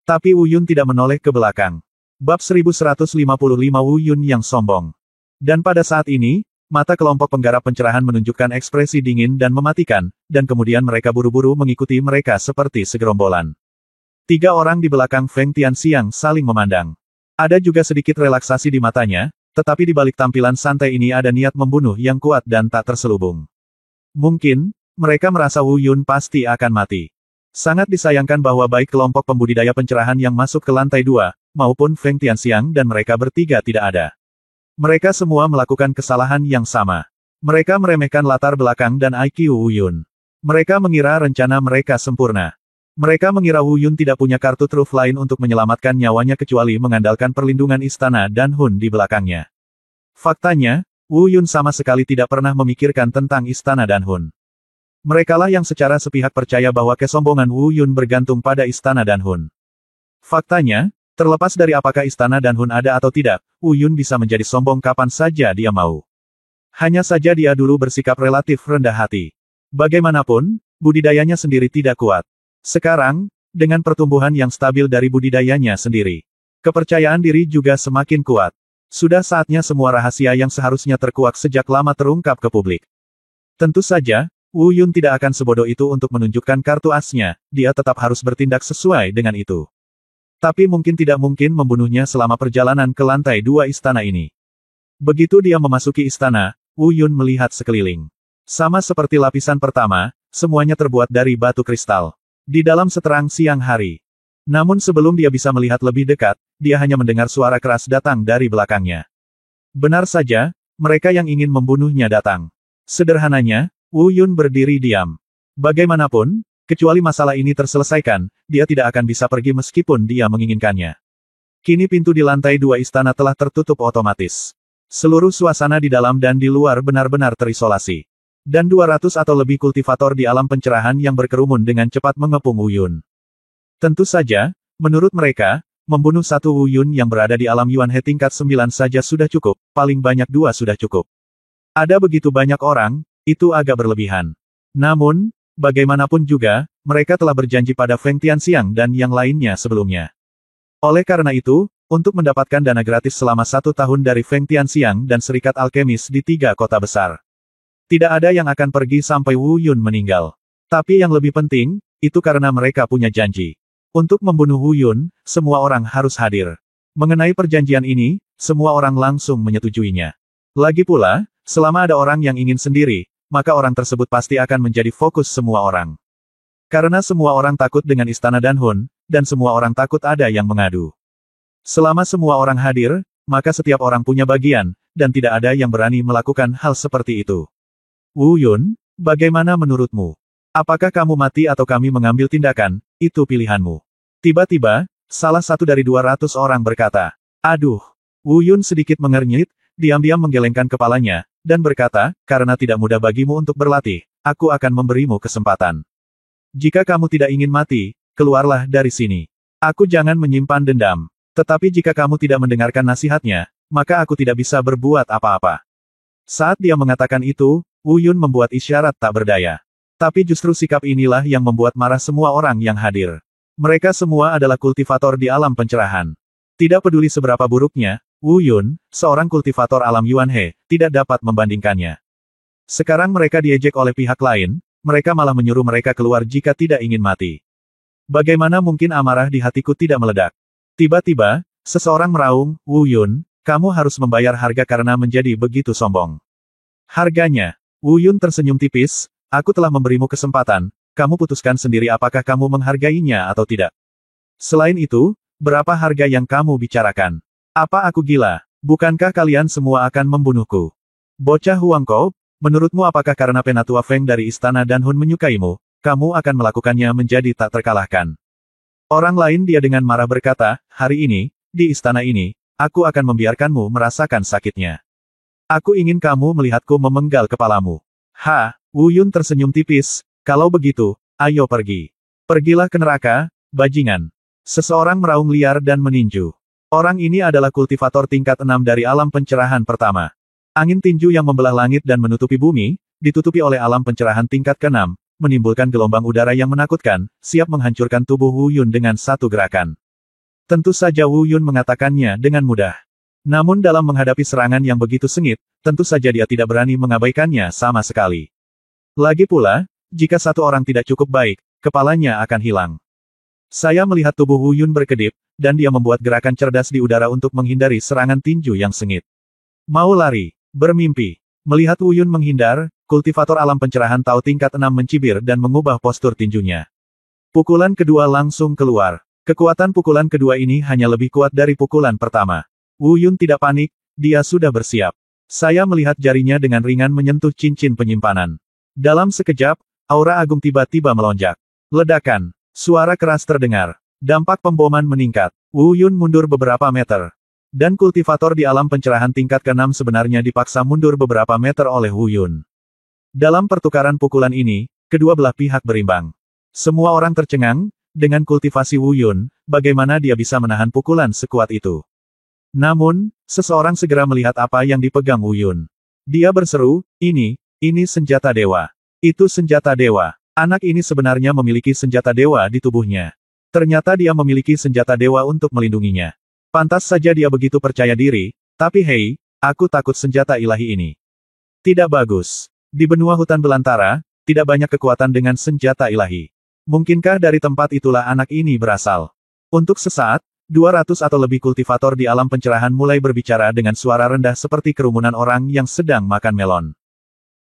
Tapi Wu Yun tidak menoleh ke belakang. Bab 1155 Wu Yun yang sombong. Dan pada saat ini, mata kelompok penggarap pencerahan menunjukkan ekspresi dingin dan mematikan, dan kemudian mereka buru-buru mengikuti mereka seperti segerombolan. 3 orang di belakang Feng Tianxiang saling memandang. Ada juga sedikit relaksasi di matanya, tetapi di balik tampilan santai ini ada niat membunuh yang kuat dan tak terselubung. Mungkin, mereka merasa Wu Yun pasti akan mati. Sangat disayangkan bahwa baik kelompok pembudidaya pencerahan yang masuk ke lantai 2, maupun Feng Tianxiang dan mereka bertiga tidak ada. Mereka semua melakukan kesalahan yang sama. Mereka meremehkan latar belakang dan IQ Wu Yun. Mereka mengira rencana mereka sempurna. Mereka mengira Wu Yun tidak punya kartu truf lain untuk menyelamatkan nyawanya kecuali mengandalkan perlindungan istana dan Hun di belakangnya. Faktanya, Wu Yun sama sekali tidak pernah memikirkan tentang istana dan Hun. Merekalah yang secara sepihak percaya bahwa kesombongan Wu Yun bergantung pada istana dan Hun. Faktanya, terlepas dari apakah istana dan Hun ada atau tidak, Wu Yun bisa menjadi sombong kapan saja dia mau. Hanya saja dia dulu bersikap relatif rendah hati. Bagaimanapun, budidayanya sendiri tidak kuat. Sekarang, dengan pertumbuhan yang stabil dari budidayanya sendiri, kepercayaan diri juga semakin kuat. Sudah saatnya semua rahasia yang seharusnya terkuak sejak lama terungkap ke publik. Tentu saja, Wu Yun tidak akan sebodoh itu untuk menunjukkan kartu asnya, dia tetap harus bertindak sesuai dengan itu. Tapi mungkin tidak mungkin membunuhnya selama perjalanan ke lantai 2 istana ini. Begitu dia memasuki istana, Wu Yun melihat sekeliling. Sama seperti lapisan pertama, semuanya terbuat dari batu kristal. Di dalam seterang siang hari. Namun sebelum dia bisa melihat lebih dekat, dia hanya mendengar suara keras datang dari belakangnya. Benar saja, mereka yang ingin membunuhnya datang. Sederhananya, Wu Yun berdiri diam. Bagaimanapun, kecuali masalah ini terselesaikan, dia tidak akan bisa pergi meskipun dia menginginkannya. Kini pintu di lantai 2 istana telah tertutup otomatis. Seluruh suasana di dalam dan di luar benar-benar terisolasi. Dan 200 atau lebih kultivator di alam pencerahan yang berkerumun dengan cepat mengepung Wu Yun. Tentu saja, menurut mereka, membunuh satu Wu Yun yang berada di alam Yuan He tingkat 9 saja sudah cukup, paling banyak 2 sudah cukup. Ada begitu banyak orang, itu agak berlebihan. Namun, bagaimanapun juga, mereka telah berjanji pada Feng Tianxiang dan yang lainnya sebelumnya. Oleh karena itu, untuk mendapatkan dana gratis selama 1 tahun dari Feng Tianxiang dan Serikat Alkemis di 3 kota besar. Tidak ada yang akan pergi sampai Wu Yun meninggal. Tapi yang lebih penting, itu karena mereka punya janji. Untuk membunuh Wu Yun, semua orang harus hadir. Mengenai perjanjian ini, semua orang langsung menyetujuinya. Lagi pula, selama ada orang yang ingin sendiri, maka orang tersebut pasti akan menjadi fokus semua orang. Karena semua orang takut dengan Istana Danhun, dan semua orang takut ada yang mengadu. Selama semua orang hadir, maka setiap orang punya bagian, dan tidak ada yang berani melakukan hal seperti itu. Wu Yun, bagaimana menurutmu? Apakah kamu mati atau kami mengambil tindakan? Itu pilihanmu. Tiba-tiba, salah satu dari 200 orang berkata, "Aduh." Wu Yun sedikit mengernyit, diam-diam menggelengkan kepalanya, dan berkata, "Karena tidak mudah bagimu untuk berlatih, aku akan memberimu kesempatan. Jika kamu tidak ingin mati, keluarlah dari sini. Aku jangan menyimpan dendam. Tetapi jika kamu tidak mendengarkan nasihatnya, maka aku tidak bisa berbuat apa-apa." Saat dia mengatakan itu, Wu Yun membuat isyarat tak berdaya. Tapi justru sikap inilah yang membuat marah semua orang yang hadir. Mereka semua adalah kultivator di alam pencerahan. Tidak peduli seberapa buruknya, Wu Yun, seorang kultivator alam Yuan He, tidak dapat membandingkannya. Sekarang mereka diejek oleh pihak lain, mereka malah menyuruh mereka keluar jika tidak ingin mati. Bagaimana mungkin amarah di hatiku tidak meledak? Tiba-tiba, seseorang meraung, "Wu Yun, kamu harus membayar harga karena menjadi begitu sombong." Harganya? Wu Yun tersenyum tipis, "Aku telah memberimu kesempatan, kamu putuskan sendiri apakah kamu menghargainya atau tidak. Selain itu, berapa harga yang kamu bicarakan? Apa aku gila? Bukankah kalian semua akan membunuhku?" Bocah Huangko, menurutmu apakah karena Penatua Feng dari Istana Danhun menyukaimu, kamu akan melakukannya menjadi tak terkalahkan? Orang lain dia dengan marah berkata, "Hari ini, di istana ini, aku akan membiarkanmu merasakan sakitnya. Aku ingin kamu melihatku memenggal kepalamu." Wu Yun tersenyum tipis, "Kalau begitu, ayo pergi. Pergilah ke neraka, bajingan." Seseorang meraung liar dan meninju. Orang ini adalah kultivator tingkat 6 dari alam pencerahan pertama. Angin tinju yang membelah langit dan menutupi bumi, ditutupi oleh alam pencerahan tingkat ke-6, menimbulkan gelombang udara yang menakutkan, siap menghancurkan tubuh Wu Yun dengan satu gerakan. Tentu saja Wu Yun mengatakannya dengan mudah. Namun dalam menghadapi serangan yang begitu sengit, tentu saja dia tidak berani mengabaikannya sama sekali. Lagi pula, jika satu orang tidak cukup baik, kepalanya akan hilang. Saya melihat tubuh Wu Yun berkedip, dan dia membuat gerakan cerdas di udara untuk menghindari serangan tinju yang sengit. Mau lari, bermimpi. Melihat Wu Yun menghindar, kultivator alam pencerahan Tao tingkat 6 mencibir dan mengubah postur tinjunya. Pukulan kedua langsung keluar. Kekuatan pukulan kedua ini hanya lebih kuat dari pukulan pertama. Wu Yun tidak panik, dia sudah bersiap. Saya melihat jarinya dengan ringan menyentuh cincin penyimpanan. Dalam sekejap, aura agung tiba-tiba melonjak. Ledakan. Suara keras terdengar. Dampak pemboman meningkat. Wu Yun mundur beberapa meter. Dan kultivator di alam pencerahan tingkat ke-6 sebenarnya dipaksa mundur beberapa meter oleh Wu Yun. Dalam pertukaran pukulan ini, kedua belah pihak berimbang. Semua orang tercengang, dengan kultivasi Wu Yun, bagaimana dia bisa menahan pukulan sekuat itu. Namun, seseorang segera melihat apa yang dipegang Wu Yun. Dia berseru, ini senjata dewa. Itu senjata dewa. Anak ini sebenarnya memiliki senjata dewa di tubuhnya. Ternyata dia memiliki senjata dewa untuk melindunginya. Pantas saja dia begitu percaya diri, tapi hei, aku takut senjata ilahi ini. Tidak bagus. Di benua hutan belantara, tidak banyak kekuatan dengan senjata ilahi. Mungkinkah dari tempat itulah anak ini berasal? Untuk sesaat, 200 atau lebih kultivator di alam pencerahan mulai berbicara dengan suara rendah seperti kerumunan orang yang sedang makan melon.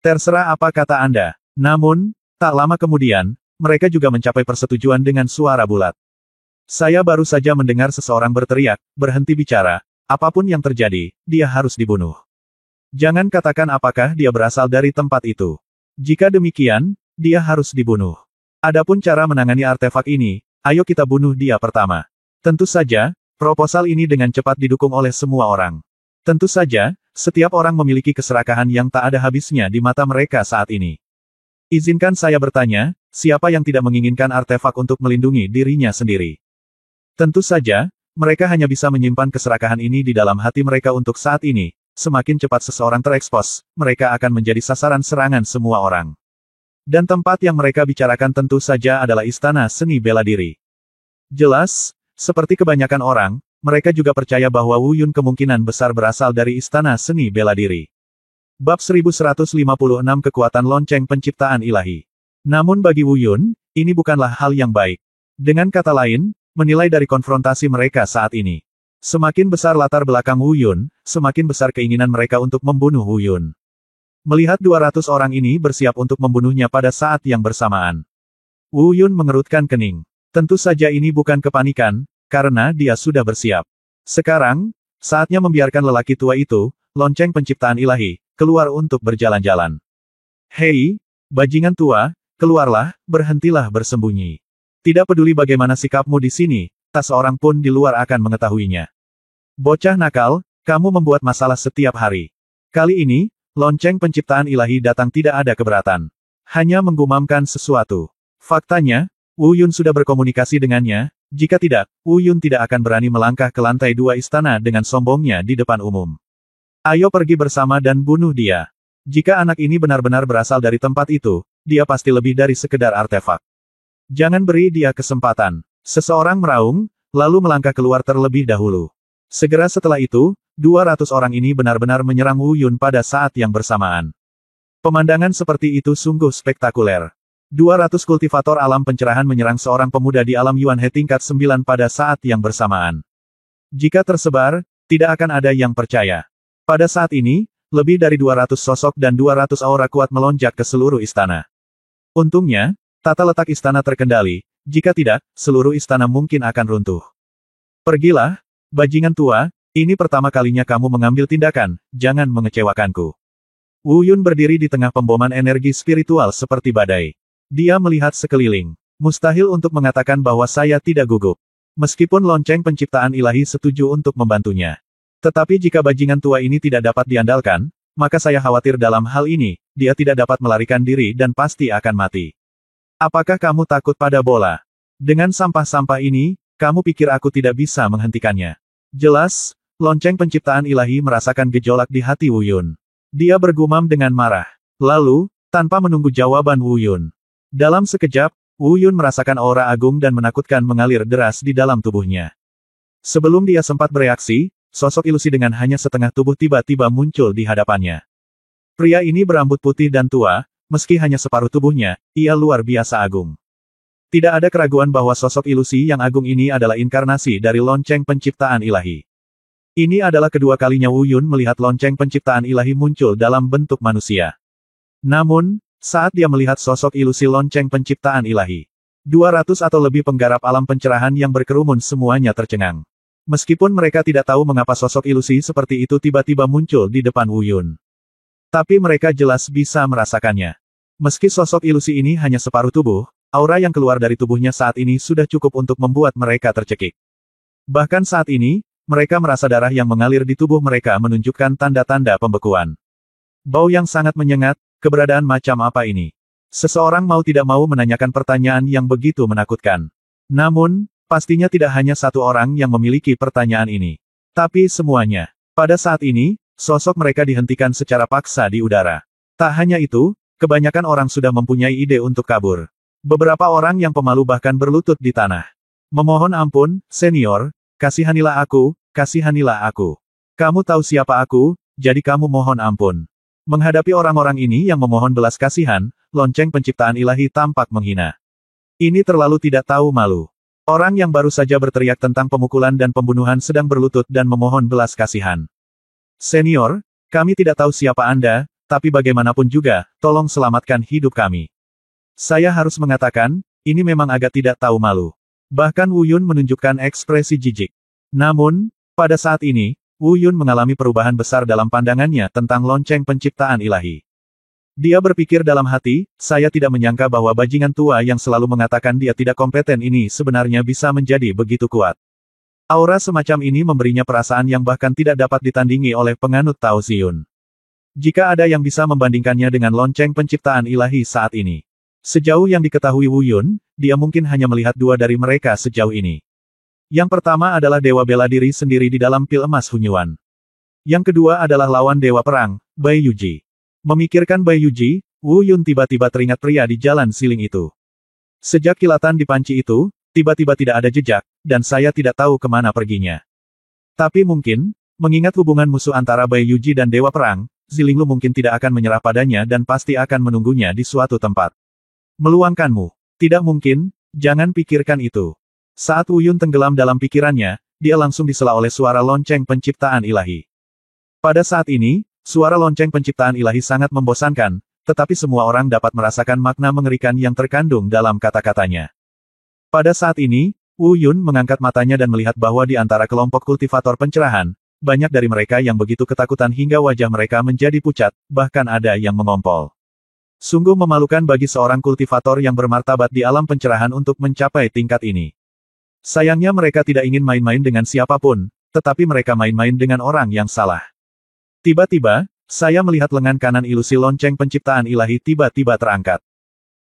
Terserah apa kata Anda. Namun, tak lama kemudian, mereka juga mencapai persetujuan dengan suara bulat. Saya baru saja mendengar seseorang berteriak, "Berhenti bicara, apapun yang terjadi, dia harus dibunuh." Jangan katakan apakah dia berasal dari tempat itu. Jika demikian, dia harus dibunuh. Adapun cara menangani artefak ini, ayo kita bunuh dia pertama. Tentu saja, proposal ini dengan cepat didukung oleh semua orang. Tentu saja, setiap orang memiliki keserakahan yang tak ada habisnya di mata mereka saat ini. Izinkan saya bertanya, siapa yang tidak menginginkan artefak untuk melindungi dirinya sendiri? Tentu saja, mereka hanya bisa menyimpan keserakahan ini di dalam hati mereka untuk saat ini. Semakin cepat seseorang terekspos, mereka akan menjadi sasaran serangan semua orang. Dan tempat yang mereka bicarakan tentu saja adalah Istana Seni Bela Diri. Jelas, seperti kebanyakan orang, mereka juga percaya bahwa Wu Yun kemungkinan besar berasal dari Istana Seni Bela Diri. Bab 1156 Kekuatan Lonceng Penciptaan Ilahi. Namun bagi Wu Yun, ini bukanlah hal yang baik. Dengan kata lain, menilai dari konfrontasi mereka saat ini. Semakin besar latar belakang Wu Yun, semakin besar keinginan mereka untuk membunuh Wu Yun. Melihat 200 orang ini bersiap untuk membunuhnya pada saat yang bersamaan. Wu Yun mengerutkan kening. Tentu saja ini bukan kepanikan, karena dia sudah bersiap. Sekarang, saatnya membiarkan lelaki tua itu, lonceng penciptaan ilahi, keluar untuk berjalan-jalan. Hei, bajingan tua, keluarlah, berhentilah bersembunyi. Tidak peduli bagaimana sikapmu di sini, tak seorang pun di luar akan mengetahuinya. Bocah nakal, kamu membuat masalah setiap hari. Kali ini, lonceng penciptaan ilahi datang tidak ada keberatan. Hanya menggumamkan sesuatu. Faktanya, Wu Yun sudah berkomunikasi dengannya, jika tidak, Wu Yun tidak akan berani melangkah ke lantai 2 istana dengan sombongnya di depan umum. Ayo pergi bersama dan bunuh dia. Jika anak ini benar-benar berasal dari tempat itu, dia pasti lebih dari sekedar artefak. Jangan beri dia kesempatan. Seseorang meraung, lalu melangkah keluar terlebih dahulu. Segera setelah itu, 200 orang ini benar-benar menyerang Wu Yun pada saat yang bersamaan. Pemandangan seperti itu sungguh spektakuler. 200 kultivator alam pencerahan menyerang seorang pemuda di alam Yuan He tingkat 9 pada saat yang bersamaan. Jika tersebar, tidak akan ada yang percaya. Pada saat ini, lebih dari 200 sosok dan 200 aura kuat melonjak ke seluruh istana. Untungnya, tata letak istana terkendali, jika tidak, seluruh istana mungkin akan runtuh. Pergilah, bajingan tua, ini pertama kalinya kamu mengambil tindakan, jangan mengecewakanku. Wu Yun berdiri di tengah pemboman energi spiritual seperti badai. Dia melihat sekeliling. Mustahil untuk mengatakan bahwa saya tidak gugup. Meskipun lonceng penciptaan ilahi setuju untuk membantunya. Tetapi jika bajingan tua ini tidak dapat diandalkan, maka saya khawatir dalam hal ini, dia tidak dapat melarikan diri dan pasti akan mati. Apakah kamu takut pada bola? Dengan sampah-sampah ini, kamu pikir aku tidak bisa menghentikannya? Jelas, lonceng penciptaan ilahi merasakan gejolak di hati Wu Yun. Dia bergumam dengan marah. Lalu, tanpa menunggu jawaban Wu Yun. Dalam sekejap, Wu Yun merasakan aura agung dan menakutkan mengalir deras di dalam tubuhnya. Sebelum dia sempat bereaksi, sosok ilusi dengan hanya setengah tubuh tiba-tiba muncul di hadapannya. Pria ini berambut putih dan tua, meski hanya separuh tubuhnya, ia luar biasa agung. Tidak ada keraguan bahwa sosok ilusi yang agung ini adalah inkarnasi dari lonceng penciptaan ilahi. Ini adalah kedua kalinya Wu Yun melihat lonceng penciptaan ilahi muncul dalam bentuk manusia. Namun, saat dia melihat sosok ilusi lonceng penciptaan ilahi, 200 atau lebih penggarap alam pencerahan yang berkerumun semuanya tercengang. Meskipun mereka tidak tahu mengapa sosok ilusi seperti itu tiba-tiba muncul di depan Wu Yun. Tapi mereka jelas bisa merasakannya. Meski sosok ilusi ini hanya separuh tubuh, aura yang keluar dari tubuhnya saat ini sudah cukup untuk membuat mereka tercekik. Bahkan saat ini, mereka merasa darah yang mengalir di tubuh mereka menunjukkan tanda-tanda pembekuan. Bau yang sangat menyengat, keberadaan macam apa ini? Seseorang mau tidak mau menanyakan pertanyaan yang begitu menakutkan. Namun, pastinya tidak hanya satu orang yang memiliki pertanyaan ini. Tapi semuanya. Pada saat ini, sosok mereka dihentikan secara paksa di udara. Tak hanya itu, kebanyakan orang sudah mempunyai ide untuk kabur. Beberapa orang yang pemalu bahkan berlutut di tanah. Memohon ampun, senior, kasihanilah aku, kasihanilah aku. Kamu tahu siapa aku, jadi kamu mohon ampun. Menghadapi orang-orang ini yang memohon belas kasihan, lonceng penciptaan ilahi tampak menghina. Ini terlalu tidak tahu malu. Orang yang baru saja berteriak tentang pemukulan dan pembunuhan sedang berlutut dan memohon belas kasihan. Senior, kami tidak tahu siapa Anda, tapi bagaimanapun juga, tolong selamatkan hidup kami. Saya harus mengatakan, ini memang agak tidak tahu malu. Bahkan Wu Yun menunjukkan ekspresi jijik. Namun, pada saat ini, Wu Yun mengalami perubahan besar dalam pandangannya tentang lonceng penciptaan ilahi. Dia berpikir dalam hati, saya tidak menyangka bahwa bajingan tua yang selalu mengatakan dia tidak kompeten ini sebenarnya bisa menjadi begitu kuat. Aura semacam ini memberinya perasaan yang bahkan tidak dapat ditandingi oleh penganut Tao Xiyun. Jika ada yang bisa membandingkannya dengan lonceng penciptaan ilahi saat ini. Sejauh yang diketahui Wu Yun, dia mungkin hanya melihat dua dari mereka sejauh ini. Yang pertama adalah dewa bela diri sendiri di dalam pil emas Hunyuan. Yang kedua adalah lawan dewa perang, Bai Yuji. Memikirkan Bai Yuji, Wu Yun tiba-tiba teringat pria di jalan siling itu. Sejak kilatan di panci itu, tiba-tiba tidak ada jejak, dan saya tidak tahu kemana perginya. Tapi mungkin, mengingat hubungan musuh antara Bai Yuji dan dewa perang, Zilinglu mungkin tidak akan menyerah padanya dan pasti akan menunggunya di suatu tempat. Meluangkanmu. Tidak mungkin, jangan pikirkan itu. Saat Wu Yun tenggelam dalam pikirannya, dia langsung disela oleh suara lonceng penciptaan ilahi. Pada saat ini, suara lonceng penciptaan ilahi sangat membosankan, tetapi semua orang dapat merasakan makna mengerikan yang terkandung dalam kata-katanya. Pada saat ini, Wu Yun mengangkat matanya dan melihat bahwa di antara kelompok kultivator pencerahan, banyak dari mereka yang begitu ketakutan hingga wajah mereka menjadi pucat, bahkan ada yang mengompol. Sungguh memalukan bagi seorang kultivator yang bermartabat di alam pencerahan untuk mencapai tingkat ini. Sayangnya mereka tidak ingin main-main dengan siapapun, tetapi mereka main-main dengan orang yang salah. Tiba-tiba, saya melihat lengan kanan ilusi lonceng penciptaan ilahi tiba-tiba terangkat.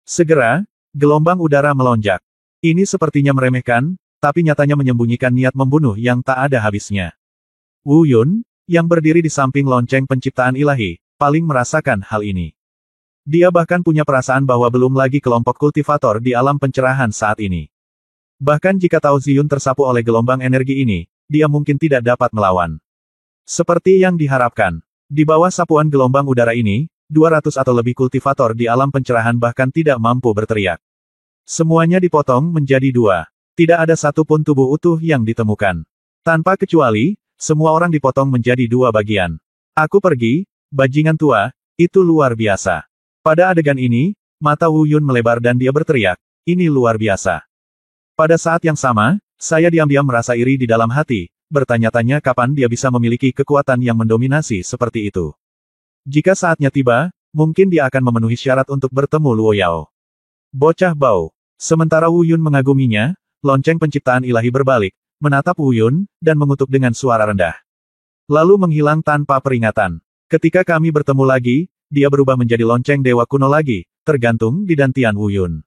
Segera, gelombang udara melonjak. Ini sepertinya meremehkan, tapi nyatanya menyembunyikan niat membunuh yang tak ada habisnya. Wu Yun, yang berdiri di samping lonceng penciptaan ilahi, paling merasakan hal ini. Dia bahkan punya perasaan bahwa belum lagi kelompok kultivator di alam pencerahan saat ini. Bahkan jika Tao Ziyun tersapu oleh gelombang energi ini, dia mungkin tidak dapat melawan. Seperti yang diharapkan, di bawah sapuan gelombang udara ini, 200 atau lebih kultivator di alam pencerahan bahkan tidak mampu berteriak. Semuanya dipotong menjadi dua. Tidak ada satupun tubuh utuh yang ditemukan. Tanpa kecuali, semua orang dipotong menjadi dua bagian. Aku pergi, bajingan tua, itu luar biasa. Pada adegan ini, mata Wu Yun melebar dan dia berteriak, ini luar biasa. Pada saat yang sama, saya diam-diam merasa iri di dalam hati, bertanya-tanya kapan dia bisa memiliki kekuatan yang mendominasi seperti itu. Jika saatnya tiba, mungkin dia akan memenuhi syarat untuk bertemu Luo Yao. Bocah bau. Sementara Wu Yun mengaguminya, lonceng penciptaan ilahi berbalik, menatap Wu Yun, dan mengutuk dengan suara rendah. Lalu menghilang tanpa peringatan. Ketika kami bertemu lagi, dia berubah menjadi lonceng dewa kuno lagi, tergantung di dantian Wu Yun.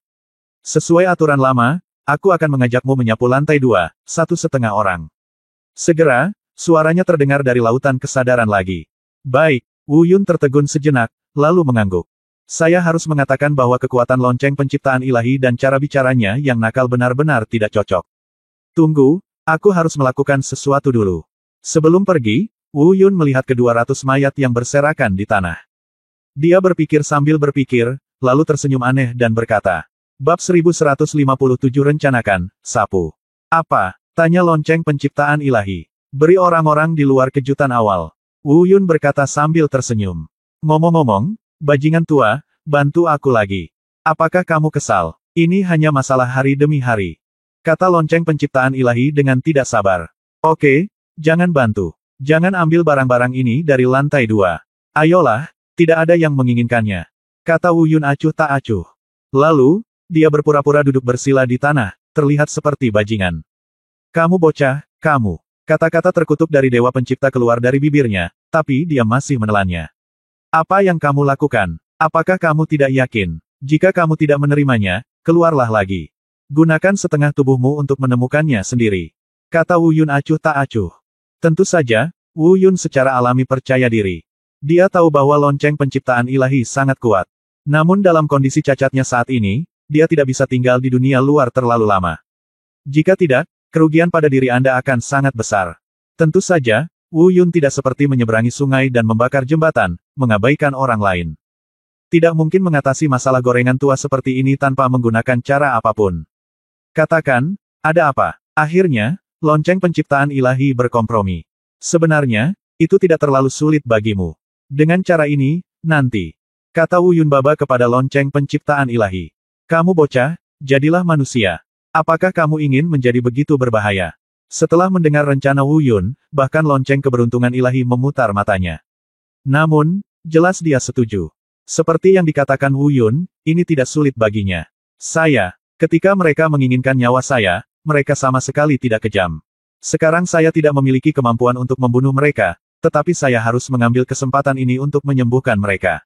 Sesuai aturan lama, aku akan mengajakmu menyapu lantai 2, 1,5 orang. Segera, suaranya terdengar dari lautan kesadaran lagi. Baik, Wu Yun tertegun sejenak, lalu mengangguk. Saya harus mengatakan bahwa kekuatan lonceng penciptaan ilahi dan cara bicaranya yang nakal benar-benar tidak cocok. Tunggu, aku harus melakukan sesuatu dulu. Sebelum pergi, Wu Yun melihat ke-200 mayat yang berserakan di tanah. Dia berpikir sambil berpikir, lalu tersenyum aneh dan berkata, Bab 1157 rencanakan, sapu. Apa? Tanya lonceng penciptaan ilahi. Beri orang-orang di luar kejutan awal. Wu Yun berkata sambil tersenyum. Ngomong-ngomong, bajingan tua, bantu aku lagi. Apakah kamu kesal? Ini hanya masalah hari demi hari. Kata lonceng penciptaan ilahi dengan tidak sabar. Oke, jangan bantu. Jangan ambil barang-barang ini dari lantai 2. Ayolah, tidak ada yang menginginkannya. Kata Wu Yun acuh tak acuh. Lalu, dia berpura-pura duduk bersila di tanah, terlihat seperti bajingan. Kamu bocah, kamu. Kata-kata terkutuk dari dewa pencipta keluar dari bibirnya, tapi dia masih menelannya. Apa yang kamu lakukan? Apakah kamu tidak yakin? Jika kamu tidak menerimanya, keluarlah lagi. Gunakan setengah tubuhmu untuk menemukannya sendiri. Kata Wu Yun acuh tak acuh. Tentu saja, Wu Yun secara alami percaya diri. Dia tahu bahwa lonceng penciptaan ilahi sangat kuat. Namun dalam kondisi cacatnya saat ini, dia tidak bisa tinggal di dunia luar terlalu lama. Jika tidak, kerugian pada diri Anda akan sangat besar. Tentu saja, Wu Yun tidak seperti menyeberangi sungai dan membakar jembatan, mengabaikan orang lain. Tidak mungkin mengatasi masalah gorengan tua seperti ini tanpa menggunakan cara apapun. Katakan, ada apa? Akhirnya, lonceng penciptaan ilahi berkompromi. Sebenarnya, itu tidak terlalu sulit bagimu. Dengan cara ini, nanti. Kata Wu Yun Baba kepada lonceng penciptaan ilahi. Kamu bocah, jadilah manusia. Apakah kamu ingin menjadi begitu berbahaya? Setelah mendengar rencana Wu Yun, bahkan lonceng keberuntungan ilahi memutar matanya. Namun, jelas dia setuju. Seperti yang dikatakan Wu Yun, ini tidak sulit baginya. Ketika mereka menginginkan nyawa saya, mereka sama sekali tidak kejam. Sekarang saya tidak memiliki kemampuan untuk membunuh mereka, tetapi saya harus mengambil kesempatan ini untuk menyembuhkan mereka.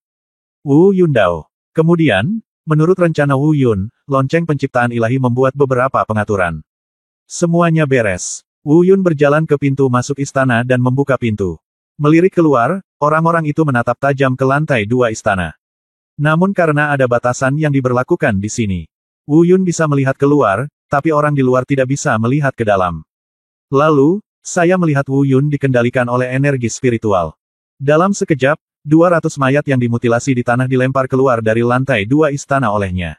Wu Yun Dao. Kemudian, menurut rencana Wu Yun, lonceng penciptaan ilahi membuat beberapa pengaturan. Semuanya beres. Wu Yun berjalan ke pintu masuk istana dan membuka pintu. Melirik keluar, orang-orang itu menatap tajam ke lantai 2 istana. Namun karena ada batasan yang diberlakukan di sini, Wu Yun bisa melihat keluar, tapi orang di luar tidak bisa melihat ke dalam. Lalu, saya melihat Wu Yun dikendalikan oleh energi spiritual. Dalam sekejap, 200 mayat yang dimutilasi di tanah dilempar keluar dari lantai 2 istana olehnya.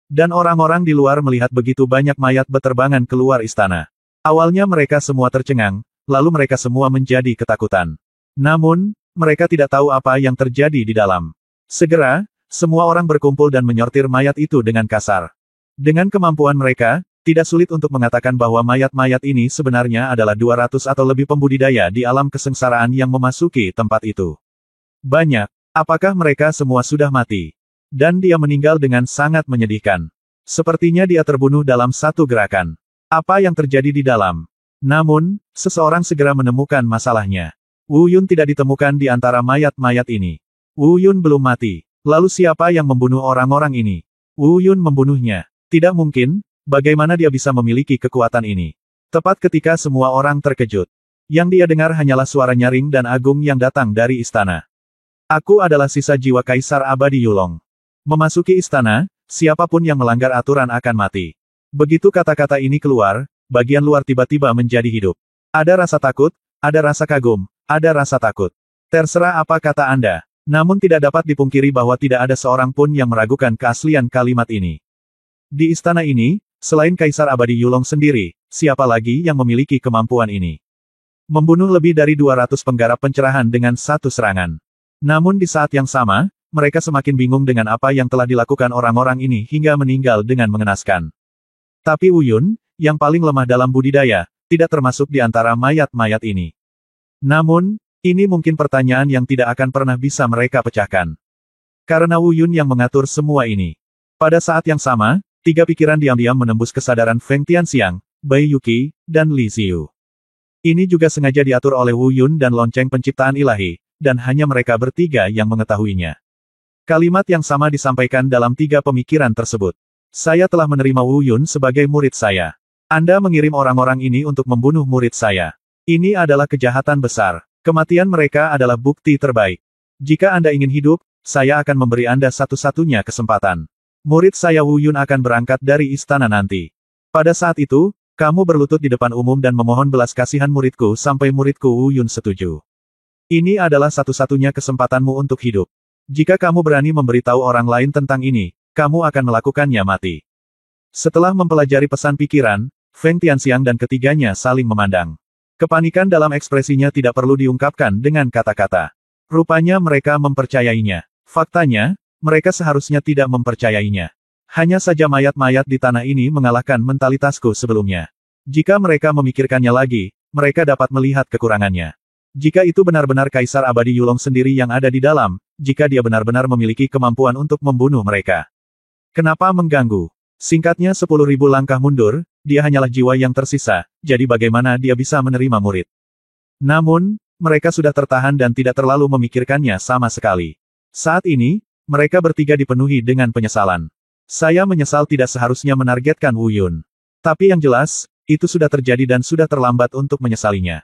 Dan orang-orang di luar melihat begitu banyak mayat beterbangan keluar istana. Awalnya mereka semua tercengang, lalu mereka semua menjadi ketakutan. Namun, mereka tidak tahu apa yang terjadi di dalam. Segera, Semua orang berkumpul dan menyortir mayat itu dengan kasar. Dengan kemampuan mereka, tidak sulit untuk mengatakan bahwa mayat-mayat ini sebenarnya adalah 200 atau lebih pembudidaya di alam kesengsaraan yang memasuki tempat itu. Banyak. Apakah mereka semua sudah mati? Dan dia meninggal dengan sangat menyedihkan. Sepertinya dia terbunuh dalam satu gerakan. Apa yang terjadi di dalam? Namun, seseorang segera menemukan masalahnya. Wu Yun tidak ditemukan di antara mayat-mayat ini. Wu Yun belum mati. Lalu siapa yang membunuh orang-orang ini? Wu Yun membunuhnya. Tidak mungkin, bagaimana dia bisa memiliki kekuatan ini? Tepat ketika semua orang terkejut. Yang dia dengar hanyalah suara nyaring dan agung yang datang dari istana. Aku adalah sisa jiwa Kaisar Abadi Yulong. Memasuki istana, siapapun yang melanggar aturan akan mati. Begitu kata-kata ini keluar, bagian luar tiba-tiba menjadi hidup. Ada rasa takut, ada rasa kagum, ada rasa takut. Terserah apa kata Anda. Namun tidak dapat dipungkiri bahwa tidak ada seorang pun yang meragukan keaslian kalimat ini. Di istana ini, selain Kaisar Abadi Yulong sendiri, siapa lagi yang memiliki kemampuan ini? Membunuh lebih dari 200 penggarap pencerahan dengan satu serangan. Namun di saat yang sama, mereka semakin bingung dengan apa yang telah dilakukan orang-orang ini hingga meninggal dengan mengenaskan. Tapi Wu Yun, yang paling lemah dalam budidaya, tidak termasuk di antara mayat-mayat ini. Namun, ini mungkin pertanyaan yang tidak akan pernah bisa mereka pecahkan. Karena Wu Yun yang mengatur semua ini. Pada saat yang sama, tiga pikiran diam-diam menembus kesadaran Feng Tianxiang, Bai Yuqi, dan Li Ziyu. Ini juga sengaja diatur oleh Wu Yun dan lonceng penciptaan ilahi, dan hanya mereka bertiga yang mengetahuinya. Kalimat yang sama disampaikan dalam tiga pemikiran tersebut. Saya telah menerima Wu Yun sebagai murid saya. Anda mengirim orang-orang ini untuk membunuh murid saya. Ini adalah kejahatan besar. Kematian mereka adalah bukti terbaik. Jika Anda ingin hidup, saya akan memberi Anda satu-satunya kesempatan. Murid saya Wu Yun akan berangkat dari istana nanti. Pada saat itu, kamu berlutut di depan umum dan memohon belas kasihan muridku sampai muridku Wu Yun setuju. Ini adalah satu-satunya kesempatanmu untuk hidup. Jika kamu berani memberitahu orang lain tentang ini, kamu akan melakukannya mati. Setelah mempelajari pesan pikiran, Feng Tianxiang dan ketiganya saling memandang. Kepanikan dalam ekspresinya tidak perlu diungkapkan dengan kata-kata. Rupanya mereka mempercayainya. Faktanya, mereka seharusnya tidak mempercayainya. Hanya saja mayat-mayat di tanah ini mengalahkan mentalitasku sebelumnya. Jika mereka memikirkannya lagi, mereka dapat melihat kekurangannya. Jika itu benar-benar Kaisar Abadi Yulong sendiri yang ada di dalam, jika dia benar-benar memiliki kemampuan untuk membunuh mereka. Kenapa mengganggu? Singkatnya 10.000 langkah mundur, dia hanyalah jiwa yang tersisa, jadi bagaimana dia bisa menerima murid? Namun, mereka sudah tertahan dan tidak terlalu memikirkannya sama sekali. Saat ini, mereka bertiga dipenuhi dengan penyesalan. Saya menyesal tidak seharusnya menargetkan Wu Yun. Tapi yang jelas, itu sudah terjadi dan sudah terlambat untuk menyesalinya.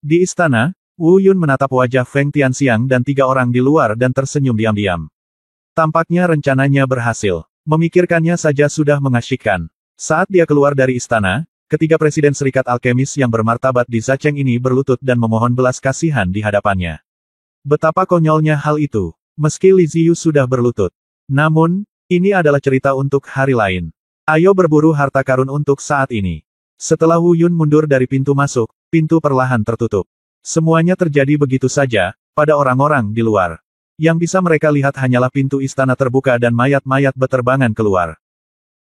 Di istana, Wu Yun menatap wajah Feng Tianxiang dan tiga orang di luar dan tersenyum diam-diam. Tampaknya rencananya berhasil. Memikirkannya saja sudah mengasyikkan. Saat dia keluar dari istana, ketiga presiden Serikat Alkemis yang bermartabat di Zacheng ini berlutut dan memohon belas kasihan di hadapannya. Betapa konyolnya hal itu. Meski Li Ziyu sudah berlutut. Namun, ini adalah cerita untuk hari lain. Ayo berburu harta karun untuk saat ini. Setelah Wu Yun mundur dari pintu masuk, pintu perlahan tertutup. Semuanya terjadi begitu saja, pada orang-orang di luar. Yang bisa mereka lihat hanyalah pintu istana terbuka dan mayat-mayat beterbangan keluar.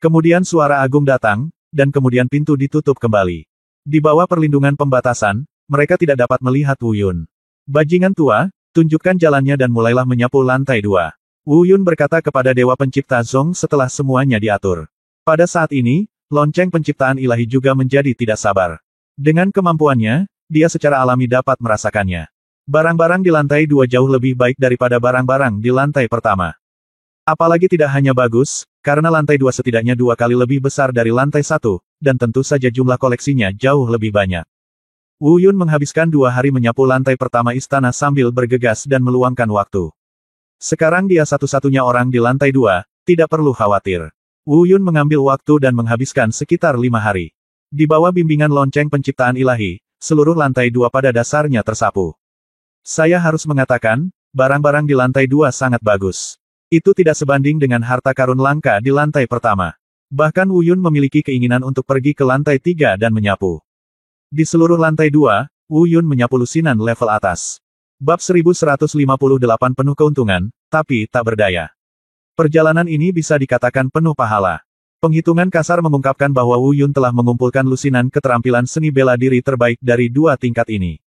Kemudian suara agung datang, dan kemudian pintu ditutup kembali. Di bawah perlindungan pembatasan, mereka tidak dapat melihat Wu Yun. Bajingan tua, tunjukkan jalannya dan mulailah menyapu lantai 2. Wu Yun berkata kepada Dewa Pencipta Zong setelah semuanya diatur. Pada saat ini, lonceng penciptaan ilahi juga menjadi tidak sabar. Dengan kemampuannya, dia secara alami dapat merasakannya. Barang-barang di lantai 2 jauh lebih baik daripada barang-barang di lantai pertama. Apalagi tidak hanya bagus, karena lantai 2 setidaknya 2 kali lebih besar dari lantai 1, dan tentu saja jumlah koleksinya jauh lebih banyak. Wu Yun menghabiskan 2 hari menyapu lantai pertama istana sambil bergegas dan meluangkan waktu. Sekarang dia satu-satunya orang di lantai 2, tidak perlu khawatir. Wu Yun mengambil waktu dan menghabiskan sekitar 5 hari. Di bawah bimbingan lonceng penciptaan ilahi, seluruh lantai 2 pada dasarnya tersapu. Saya harus mengatakan, barang-barang di lantai 2 sangat bagus. Itu tidak sebanding dengan harta karun langka di lantai pertama. Bahkan Wu Yun memiliki keinginan untuk pergi ke lantai 3 dan menyapu. Di seluruh lantai 2, Wu Yun menyapu lusinan level atas. Bab 1158 penuh keuntungan, tapi tak berdaya. Perjalanan ini bisa dikatakan penuh pahala. Penghitungan kasar mengungkapkan bahwa Wu Yun telah mengumpulkan lusinan keterampilan seni bela diri terbaik dari dua tingkat ini.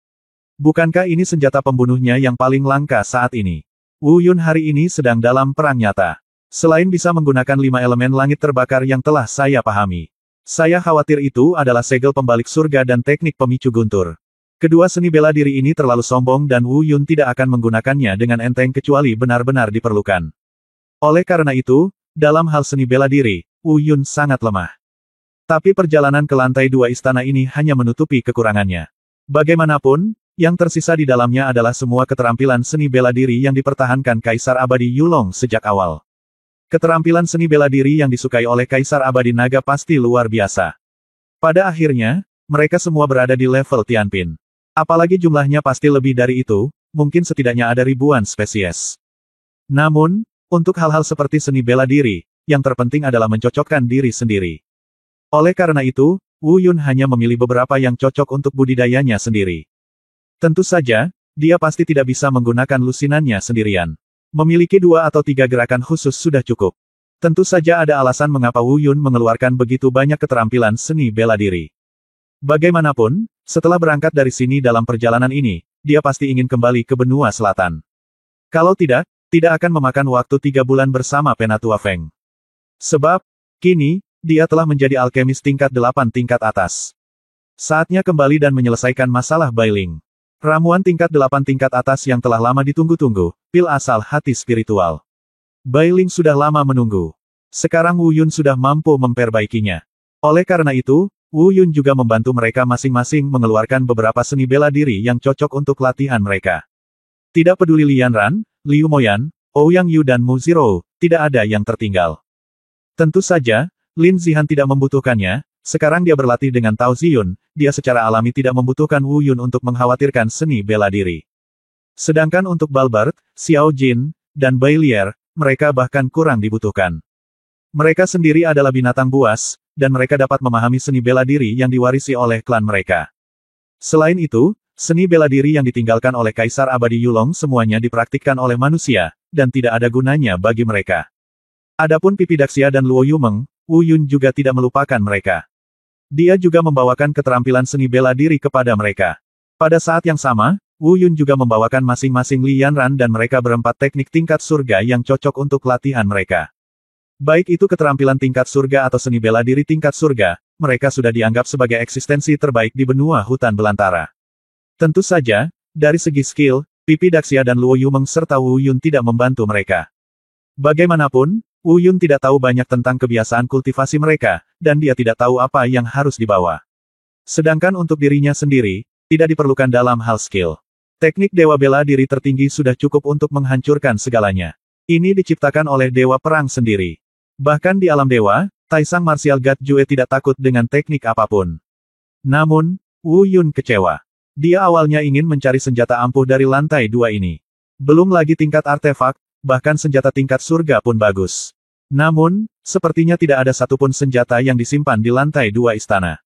Bukankah ini senjata pembunuhnya yang paling langka saat ini? Wu Yun hari ini sedang dalam perang nyata. Selain bisa menggunakan 5 elemen langit terbakar yang telah saya pahami, saya khawatir itu adalah segel pembalik surga dan teknik pemicu guntur. Kedua seni bela diri ini terlalu sombong dan Wu Yun tidak akan menggunakannya dengan enteng kecuali benar-benar diperlukan. Oleh karena itu, dalam hal seni bela diri, Wu Yun sangat lemah. Tapi perjalanan ke lantai 2 istana ini hanya menutupi kekurangannya. Bagaimanapun, yang tersisa di dalamnya adalah semua keterampilan seni bela diri yang dipertahankan Kaisar Abadi Yulong sejak awal. Keterampilan seni bela diri yang disukai oleh Kaisar Abadi Naga pasti luar biasa. Pada akhirnya, mereka semua berada di level Tianpin. Apalagi jumlahnya pasti lebih dari itu, mungkin setidaknya ada ribuan spesies. Namun, untuk hal-hal seperti seni bela diri, yang terpenting adalah mencocokkan diri sendiri. Oleh karena itu, Wu Yun hanya memilih beberapa yang cocok untuk budidayanya sendiri. Tentu saja, dia pasti tidak bisa menggunakan lusinannya sendirian. Memiliki 2 atau 3 gerakan khusus sudah cukup. Tentu saja ada alasan mengapa Wu Yun mengeluarkan begitu banyak keterampilan seni bela diri. Bagaimanapun, setelah berangkat dari sini dalam perjalanan ini, dia pasti ingin kembali ke benua selatan. Kalau tidak akan memakan waktu 3 bulan bersama Penatua Feng. Sebab, kini, dia telah menjadi alkemis tingkat 8 tingkat atas. Saatnya kembali dan menyelesaikan masalah Bailing. Ramuan tingkat 8 tingkat atas yang telah lama ditunggu-tunggu, pil asal hati spiritual. Bailing sudah lama menunggu. Sekarang Wu Yun sudah mampu memperbaikinya. Oleh karena itu, Wu Yun juga membantu mereka masing-masing mengeluarkan beberapa seni bela diri yang cocok untuk latihan mereka. Tidak peduli Lian Ran, Liu Moyan, Ouyang Yu dan Mu Zero, tidak ada yang tertinggal. Tentu saja, Lin Zihan tidak membutuhkannya, sekarang dia berlatih dengan Tao Ziyun, dia secara alami tidak membutuhkan Wu Yun untuk mengkhawatirkan seni bela diri. Sedangkan untuk Balbert, Xiao Jin, dan Bailier, mereka bahkan kurang dibutuhkan. Mereka sendiri adalah binatang buas, dan mereka dapat memahami seni bela diri yang diwarisi oleh klan mereka. Selain itu, seni bela diri yang ditinggalkan oleh Kaisar Abadi Yulong semuanya dipraktikkan oleh manusia, dan tidak ada gunanya bagi mereka. Adapun Pipi Daxia dan Luo Yumeng, Wu Yun juga tidak melupakan mereka. Dia juga membawakan keterampilan seni bela diri kepada mereka. Pada saat yang sama, Wu Yun juga membawakan masing-masing Lian Ran dan mereka berempat teknik tingkat surga yang cocok untuk latihan mereka. Baik itu keterampilan tingkat surga atau seni bela diri tingkat surga, mereka sudah dianggap sebagai eksistensi terbaik di benua hutan belantara. Tentu saja, dari segi skill, Pipi Daxia dan Luo Yumeng serta Wu Yun tidak membantu mereka. Bagaimanapun, Wu Yun tidak tahu banyak tentang kebiasaan kultivasi mereka, dan dia tidak tahu apa yang harus dibawa. Sedangkan untuk dirinya sendiri, tidak diperlukan dalam hal skill. Teknik dewa bela diri tertinggi sudah cukup untuk menghancurkan segalanya. Ini diciptakan oleh dewa perang sendiri. Bahkan di alam dewa, Taisang Martial God Jue tidak takut dengan teknik apapun. Namun, Wu Yun kecewa. Dia awalnya ingin mencari senjata ampuh dari lantai 2 ini. Belum lagi tingkat artefak, bahkan senjata tingkat surga pun bagus. Namun, sepertinya tidak ada satupun senjata yang disimpan di lantai 2 istana.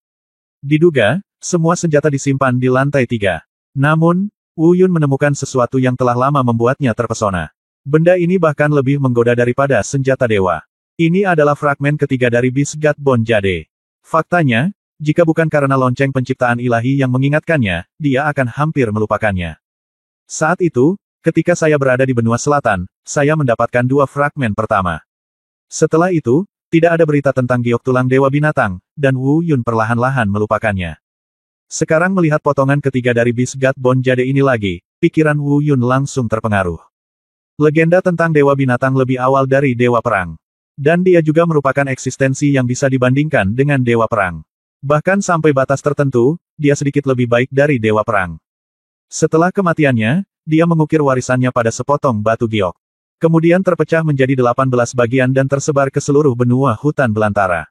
Diduga, semua senjata disimpan di lantai 3. Namun, Wu Yun menemukan sesuatu yang telah lama membuatnya terpesona. Benda ini bahkan lebih menggoda daripada senjata dewa. Ini adalah fragmen ketiga dari Bisgat Bon Jade. Faktanya, jika bukan karena lonceng penciptaan ilahi yang mengingatkannya, dia akan hampir melupakannya. Saat itu, ketika saya berada di benua selatan, saya mendapatkan 2 fragmen pertama. Setelah itu, tidak ada berita tentang giok tulang dewa binatang, dan Wu Yun perlahan-lahan melupakannya. Sekarang melihat potongan ketiga dari Bisgat Bon Jade ini lagi, pikiran Wu Yun langsung terpengaruh. Legenda tentang dewa binatang lebih awal dari dewa perang. Dan dia juga merupakan eksistensi yang bisa dibandingkan dengan dewa perang. Bahkan sampai batas tertentu, dia sedikit lebih baik dari dewa perang. Setelah kematiannya, dia mengukir warisannya pada sepotong batu giok. Kemudian terpecah menjadi 18 bagian dan tersebar ke seluruh benua hutan belantara.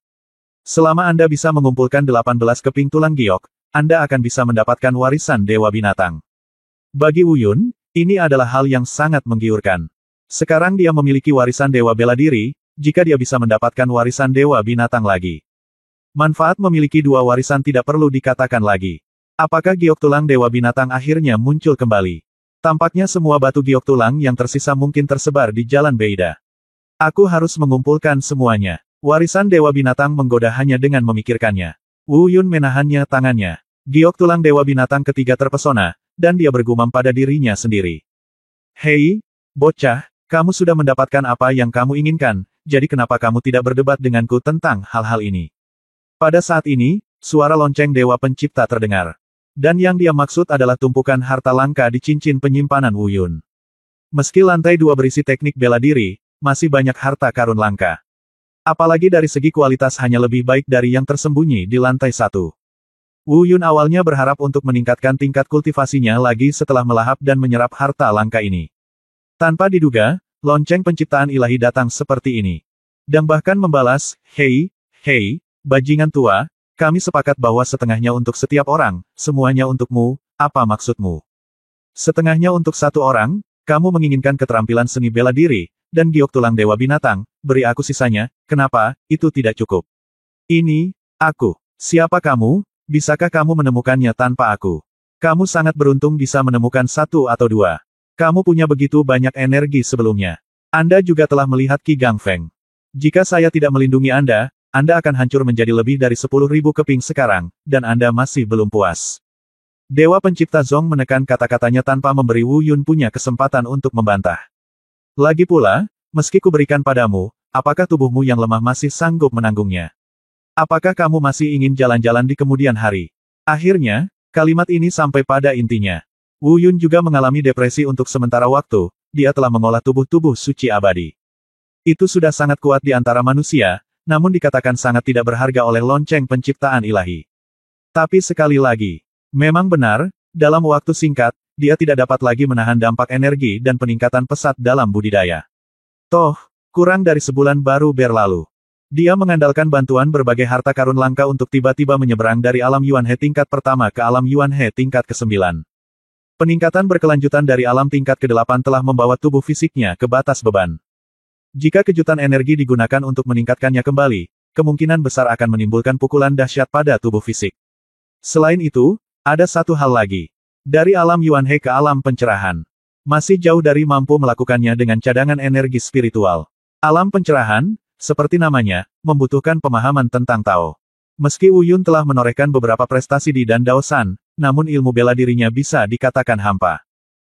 Selama Anda bisa mengumpulkan 18 keping tulang giok, Anda akan bisa mendapatkan warisan dewa binatang. Bagi Wu Yun, ini adalah hal yang sangat menggiurkan. Sekarang dia memiliki warisan dewa bela diri, jika dia bisa mendapatkan warisan dewa binatang lagi. Manfaat memiliki 2 warisan tidak perlu dikatakan lagi. Apakah giok tulang dewa binatang akhirnya muncul kembali? Tampaknya semua batu giok tulang yang tersisa mungkin tersebar di Jalan Beida. Aku harus mengumpulkan semuanya. Warisan Dewa Binatang menggoda hanya dengan memikirkannya. Wu Yun menahannya tangannya. Giok tulang Dewa Binatang ketiga terpesona, dan dia bergumam pada dirinya sendiri. Hei, bocah, kamu sudah mendapatkan apa yang kamu inginkan, jadi kenapa kamu tidak berdebat denganku tentang hal-hal ini? Pada saat ini, suara lonceng Dewa Pencipta terdengar. Dan yang dia maksud adalah tumpukan harta langka di cincin penyimpanan Wu Yun. Meski lantai 2 berisi teknik bela diri, masih banyak harta karun langka. Apalagi dari segi kualitas hanya lebih baik dari yang tersembunyi di lantai 1. Wu Yun awalnya berharap untuk meningkatkan tingkat kultivasinya lagi setelah melahap dan menyerap harta langka ini. Tanpa diduga, lonceng penciptaan ilahi datang seperti ini. Dan bahkan membalas, hei, bajingan tua, kami sepakat bahwa setengahnya untuk setiap orang, semuanya untukmu, apa maksudmu? Setengahnya untuk satu orang, kamu menginginkan keterampilan seni bela diri, dan giok tulang Dewa Binatang, beri aku sisanya, kenapa, itu tidak cukup. Ini, aku. Siapa kamu? Bisakah kamu menemukannya tanpa aku? Kamu sangat beruntung bisa menemukan satu atau dua. Kamu punya begitu banyak energi sebelumnya. Anda juga telah melihat Qi Gangfeng. Jika saya tidak melindungi Anda akan hancur menjadi lebih dari 10.000 keping sekarang, dan Anda masih belum puas. Dewa Pencipta Zong menekan kata-katanya tanpa memberi Wu Yun punya kesempatan untuk membantah. Lagi pula, meski kuberikan padamu, apakah tubuhmu yang lemah masih sanggup menanggungnya? Apakah kamu masih ingin jalan-jalan di kemudian hari? Akhirnya, kalimat ini sampai pada intinya. Wu Yun juga mengalami depresi untuk sementara waktu, dia telah mengolah tubuh-tubuh suci abadi. Itu sudah sangat kuat di antara manusia, namun dikatakan sangat tidak berharga oleh lonceng penciptaan ilahi. Tapi sekali lagi, memang benar, dalam waktu singkat, dia tidak dapat lagi menahan dampak energi dan peningkatan pesat dalam budidaya. Toh, kurang dari sebulan baru berlalu. Dia mengandalkan bantuan berbagai harta karun langka untuk tiba-tiba menyeberang dari alam Yuan He tingkat pertama ke alam Yuan He tingkat ke-9. Peningkatan berkelanjutan dari alam tingkat ke-8 telah membawa tubuh fisiknya ke batas beban. Jika kejutan energi digunakan untuk meningkatkannya kembali, kemungkinan besar akan menimbulkan pukulan dahsyat pada tubuh fisik. Selain itu, ada satu hal lagi. Dari alam Yuan He ke alam pencerahan. Masih jauh dari mampu melakukannya dengan cadangan energi spiritual. Alam pencerahan, seperti namanya, membutuhkan pemahaman tentang Tao. Meski Wu Yun telah menorehkan beberapa prestasi di Dan Dao San, namun ilmu bela dirinya bisa dikatakan hampa.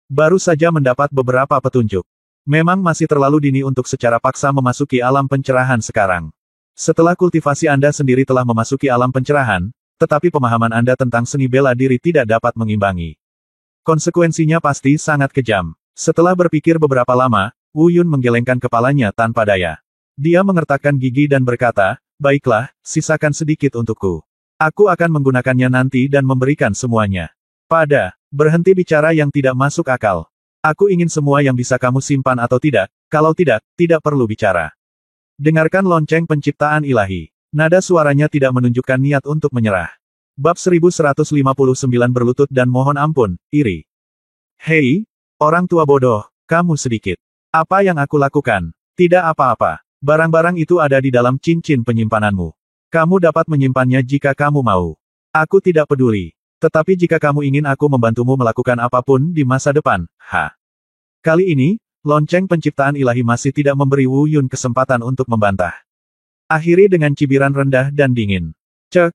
Baru saja mendapat beberapa petunjuk. Memang masih terlalu dini untuk secara paksa memasuki alam pencerahan sekarang. Setelah kultivasi Anda sendiri telah memasuki alam pencerahan, tetapi pemahaman Anda tentang seni bela diri tidak dapat mengimbangi. Konsekuensinya pasti sangat kejam. Setelah berpikir beberapa lama, Wu Yun menggelengkan kepalanya tanpa daya. Dia mengertakkan gigi dan berkata, baiklah, sisakan sedikit untukku. Aku akan menggunakannya nanti dan memberikan semuanya. Berhenti bicara yang tidak masuk akal. Aku ingin semua yang bisa kamu simpan atau tidak, kalau tidak, tidak perlu bicara. Dengarkan lonceng penciptaan ilahi. Nada suaranya tidak menunjukkan niat untuk menyerah. Bab 1159 berlutut dan mohon ampun, iri. Hei, orang tua bodoh, kamu sedikit. Apa yang aku lakukan? Tidak apa-apa. Barang-barang itu ada di dalam cincin penyimpananmu. Kamu dapat menyimpannya jika kamu mau. Aku tidak peduli. Tetapi jika kamu ingin aku membantumu melakukan apapun di masa depan, Kali ini, lonceng penciptaan ilahi masih tidak memberi Wu Yun kesempatan untuk membantah. Akhiri dengan cibiran rendah dan dingin. Cek.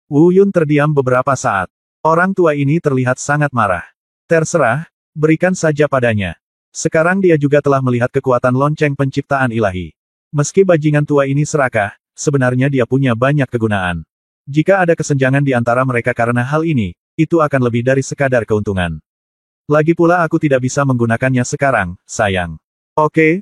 Wu Yun terdiam beberapa saat. Orang tua ini terlihat sangat marah. Terserah, berikan saja padanya. Sekarang dia juga telah melihat kekuatan lonceng penciptaan ilahi. Meski bajingan tua ini serakah, sebenarnya dia punya banyak kegunaan. Jika ada kesenjangan di antara mereka karena hal ini, itu akan lebih dari sekadar keuntungan. Lagi pula aku tidak bisa menggunakannya sekarang, sayang. Oke,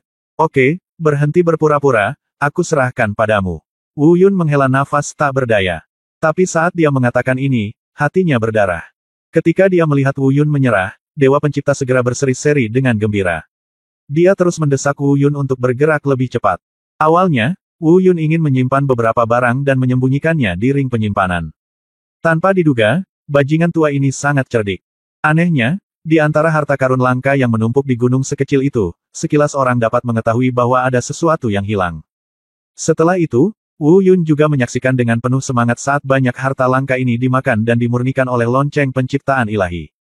berhenti berpura-pura, aku serahkan padamu. Wu Yun menghela nafas tak berdaya. Tapi saat dia mengatakan ini, hatinya berdarah. Ketika dia melihat Wu Yun menyerah, Dewa Pencipta segera berseri-seri dengan gembira. Dia terus mendesak Wu Yun untuk bergerak lebih cepat. Awalnya, Wu Yun ingin menyimpan beberapa barang dan menyembunyikannya di ring penyimpanan. Tanpa diduga, bajingan tua ini sangat cerdik. Anehnya, di antara harta karun langka yang menumpuk di gunung sekecil itu, sekilas orang dapat mengetahui bahwa ada sesuatu yang hilang. Setelah itu, Wu Yun juga menyaksikan dengan penuh semangat saat banyak harta langka ini dimakan dan dimurnikan oleh lonceng penciptaan ilahi.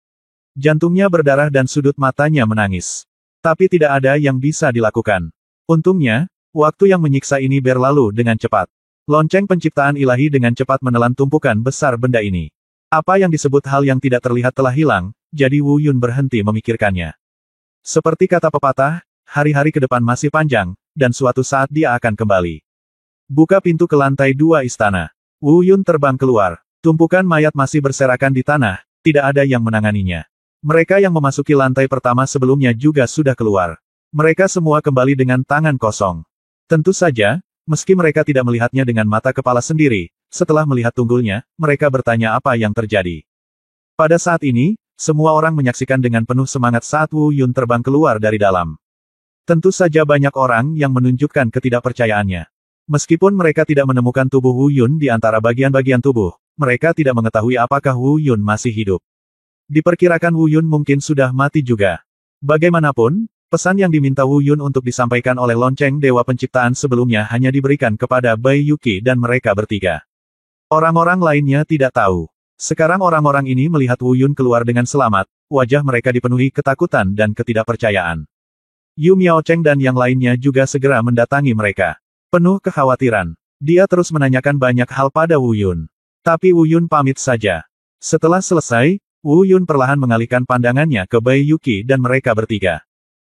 Jantungnya berdarah dan sudut matanya menangis. Tapi tidak ada yang bisa dilakukan. Untungnya, waktu yang menyiksa ini berlalu dengan cepat. Lonceng penciptaan ilahi dengan cepat menelan tumpukan besar benda ini. Apa yang disebut hal yang tidak terlihat telah hilang, jadi Wu Yun berhenti memikirkannya. Seperti kata pepatah, hari-hari ke depan masih panjang, dan suatu saat dia akan kembali. Buka pintu ke lantai 2 istana. Wu Yun terbang keluar. Tumpukan mayat masih berserakan di tanah, tidak ada yang menanganinya. Mereka yang memasuki lantai pertama sebelumnya juga sudah keluar. Mereka semua kembali dengan tangan kosong. Tentu saja, meski mereka tidak melihatnya dengan mata kepala sendiri, setelah melihat tunggulnya, mereka bertanya apa yang terjadi. Pada saat ini, semua orang menyaksikan dengan penuh semangat saat Wu Yun terbang keluar dari dalam. Tentu saja banyak orang yang menunjukkan ketidakpercayaannya. Meskipun mereka tidak menemukan tubuh Wu Yun di antara bagian-bagian tubuh, mereka tidak mengetahui apakah Wu Yun masih hidup. Diperkirakan Wu Yun mungkin sudah mati juga. Bagaimanapun, pesan yang diminta Wu Yun untuk disampaikan oleh lonceng Dewa Penciptaan sebelumnya hanya diberikan kepada Bai Yuki dan mereka bertiga. Orang-orang lainnya tidak tahu. Sekarang orang-orang ini melihat Wu Yun keluar dengan selamat, wajah mereka dipenuhi ketakutan dan ketidakpercayaan. Yu Miaocheng dan yang lainnya juga segera mendatangi mereka. Penuh kekhawatiran. Dia terus menanyakan banyak hal pada Wu Yun. Tapi Wu Yun pamit saja. Setelah selesai, Wu Yun perlahan mengalihkan pandangannya ke Bai Yuki dan mereka bertiga.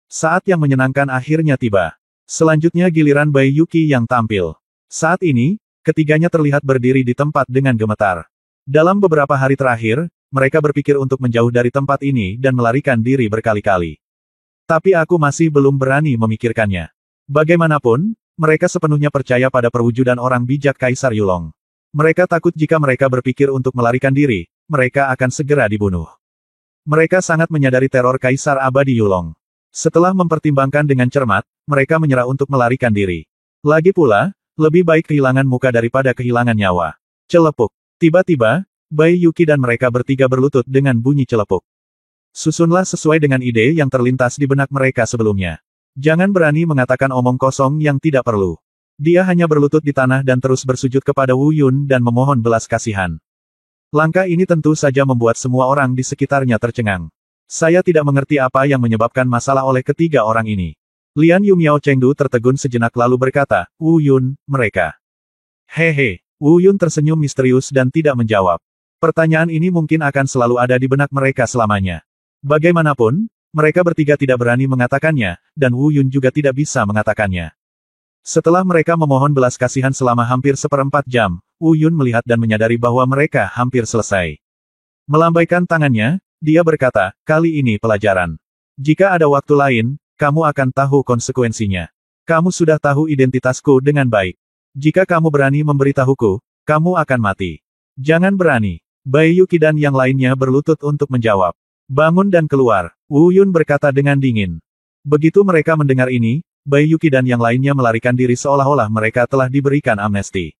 Saat yang menyenangkan akhirnya tiba. Selanjutnya giliran Bai Yuki yang tampil. Saat ini, ketiganya terlihat berdiri di tempat dengan gemetar. Dalam beberapa hari terakhir, mereka berpikir untuk menjauh dari tempat ini dan melarikan diri berkali-kali. Tapi aku masih belum berani memikirkannya. Bagaimanapun, mereka sepenuhnya percaya pada perwujudan orang bijak Kaisar Yulong. Mereka takut jika mereka berpikir untuk melarikan diri, mereka akan segera dibunuh. Mereka sangat menyadari teror Kaisar Abadi Yulong. Setelah mempertimbangkan dengan cermat, mereka menyerah untuk melarikan diri. Lagi pula, lebih baik kehilangan muka daripada kehilangan nyawa. Celepuk. Tiba-tiba, Bai Yuki dan mereka bertiga berlutut dengan bunyi celepuk. Susunlah sesuai dengan ide yang terlintas di benak mereka sebelumnya. Jangan berani mengatakan omong kosong yang tidak perlu. Dia hanya berlutut di tanah dan terus bersujud kepada Wu Yun dan memohon belas kasihan. Langkah ini tentu saja membuat semua orang di sekitarnya tercengang. Saya tidak mengerti apa yang menyebabkan masalah oleh ketiga orang ini. Lian Yu Miao Chengdu tertegun sejenak lalu berkata, Wu Yun, mereka. Hehe, Wu Yun tersenyum misterius dan tidak menjawab. Pertanyaan ini mungkin akan selalu ada di benak mereka selamanya. Bagaimanapun, mereka bertiga tidak berani mengatakannya, dan Wu Yun juga tidak bisa mengatakannya. Setelah mereka memohon belas kasihan selama hampir 1/4 jam, Wu Yun melihat dan menyadari bahwa mereka hampir selesai. Melambaikan tangannya, dia berkata, kali ini pelajaran. Jika ada waktu lain, kamu akan tahu konsekuensinya. Kamu sudah tahu identitasku dengan baik. Jika kamu berani memberitahuku, kamu akan mati. Jangan berani. Bai Yuki dan yang lainnya berlutut untuk menjawab. Bangun dan keluar, Wu Yun berkata dengan dingin. Begitu mereka mendengar ini, Bai Yuki dan yang lainnya melarikan diri seolah-olah mereka telah diberikan amnesti.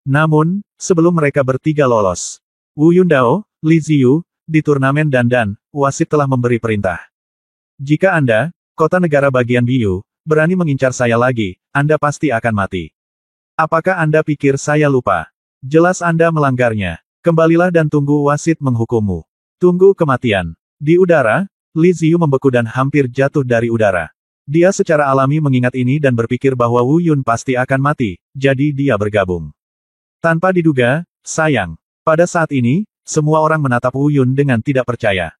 Namun, sebelum mereka bertiga lolos, Wu Yundao, Li Ziyu, di turnamen dandan, wasit telah memberi perintah. Jika Anda, kota negara bagian Biu, berani mengincar saya lagi, Anda pasti akan mati. Apakah Anda pikir saya lupa? Jelas Anda melanggarnya. Kembalilah dan tunggu wasit menghukummu. Tunggu kematian. Di udara, Li Ziyu membeku dan hampir jatuh dari udara. Dia secara alami mengingat ini dan berpikir bahwa Wu Yun pasti akan mati, jadi dia bergabung. Tanpa diduga, sayang. Pada saat ini, semua orang menatap Wu Yun dengan tidak percaya.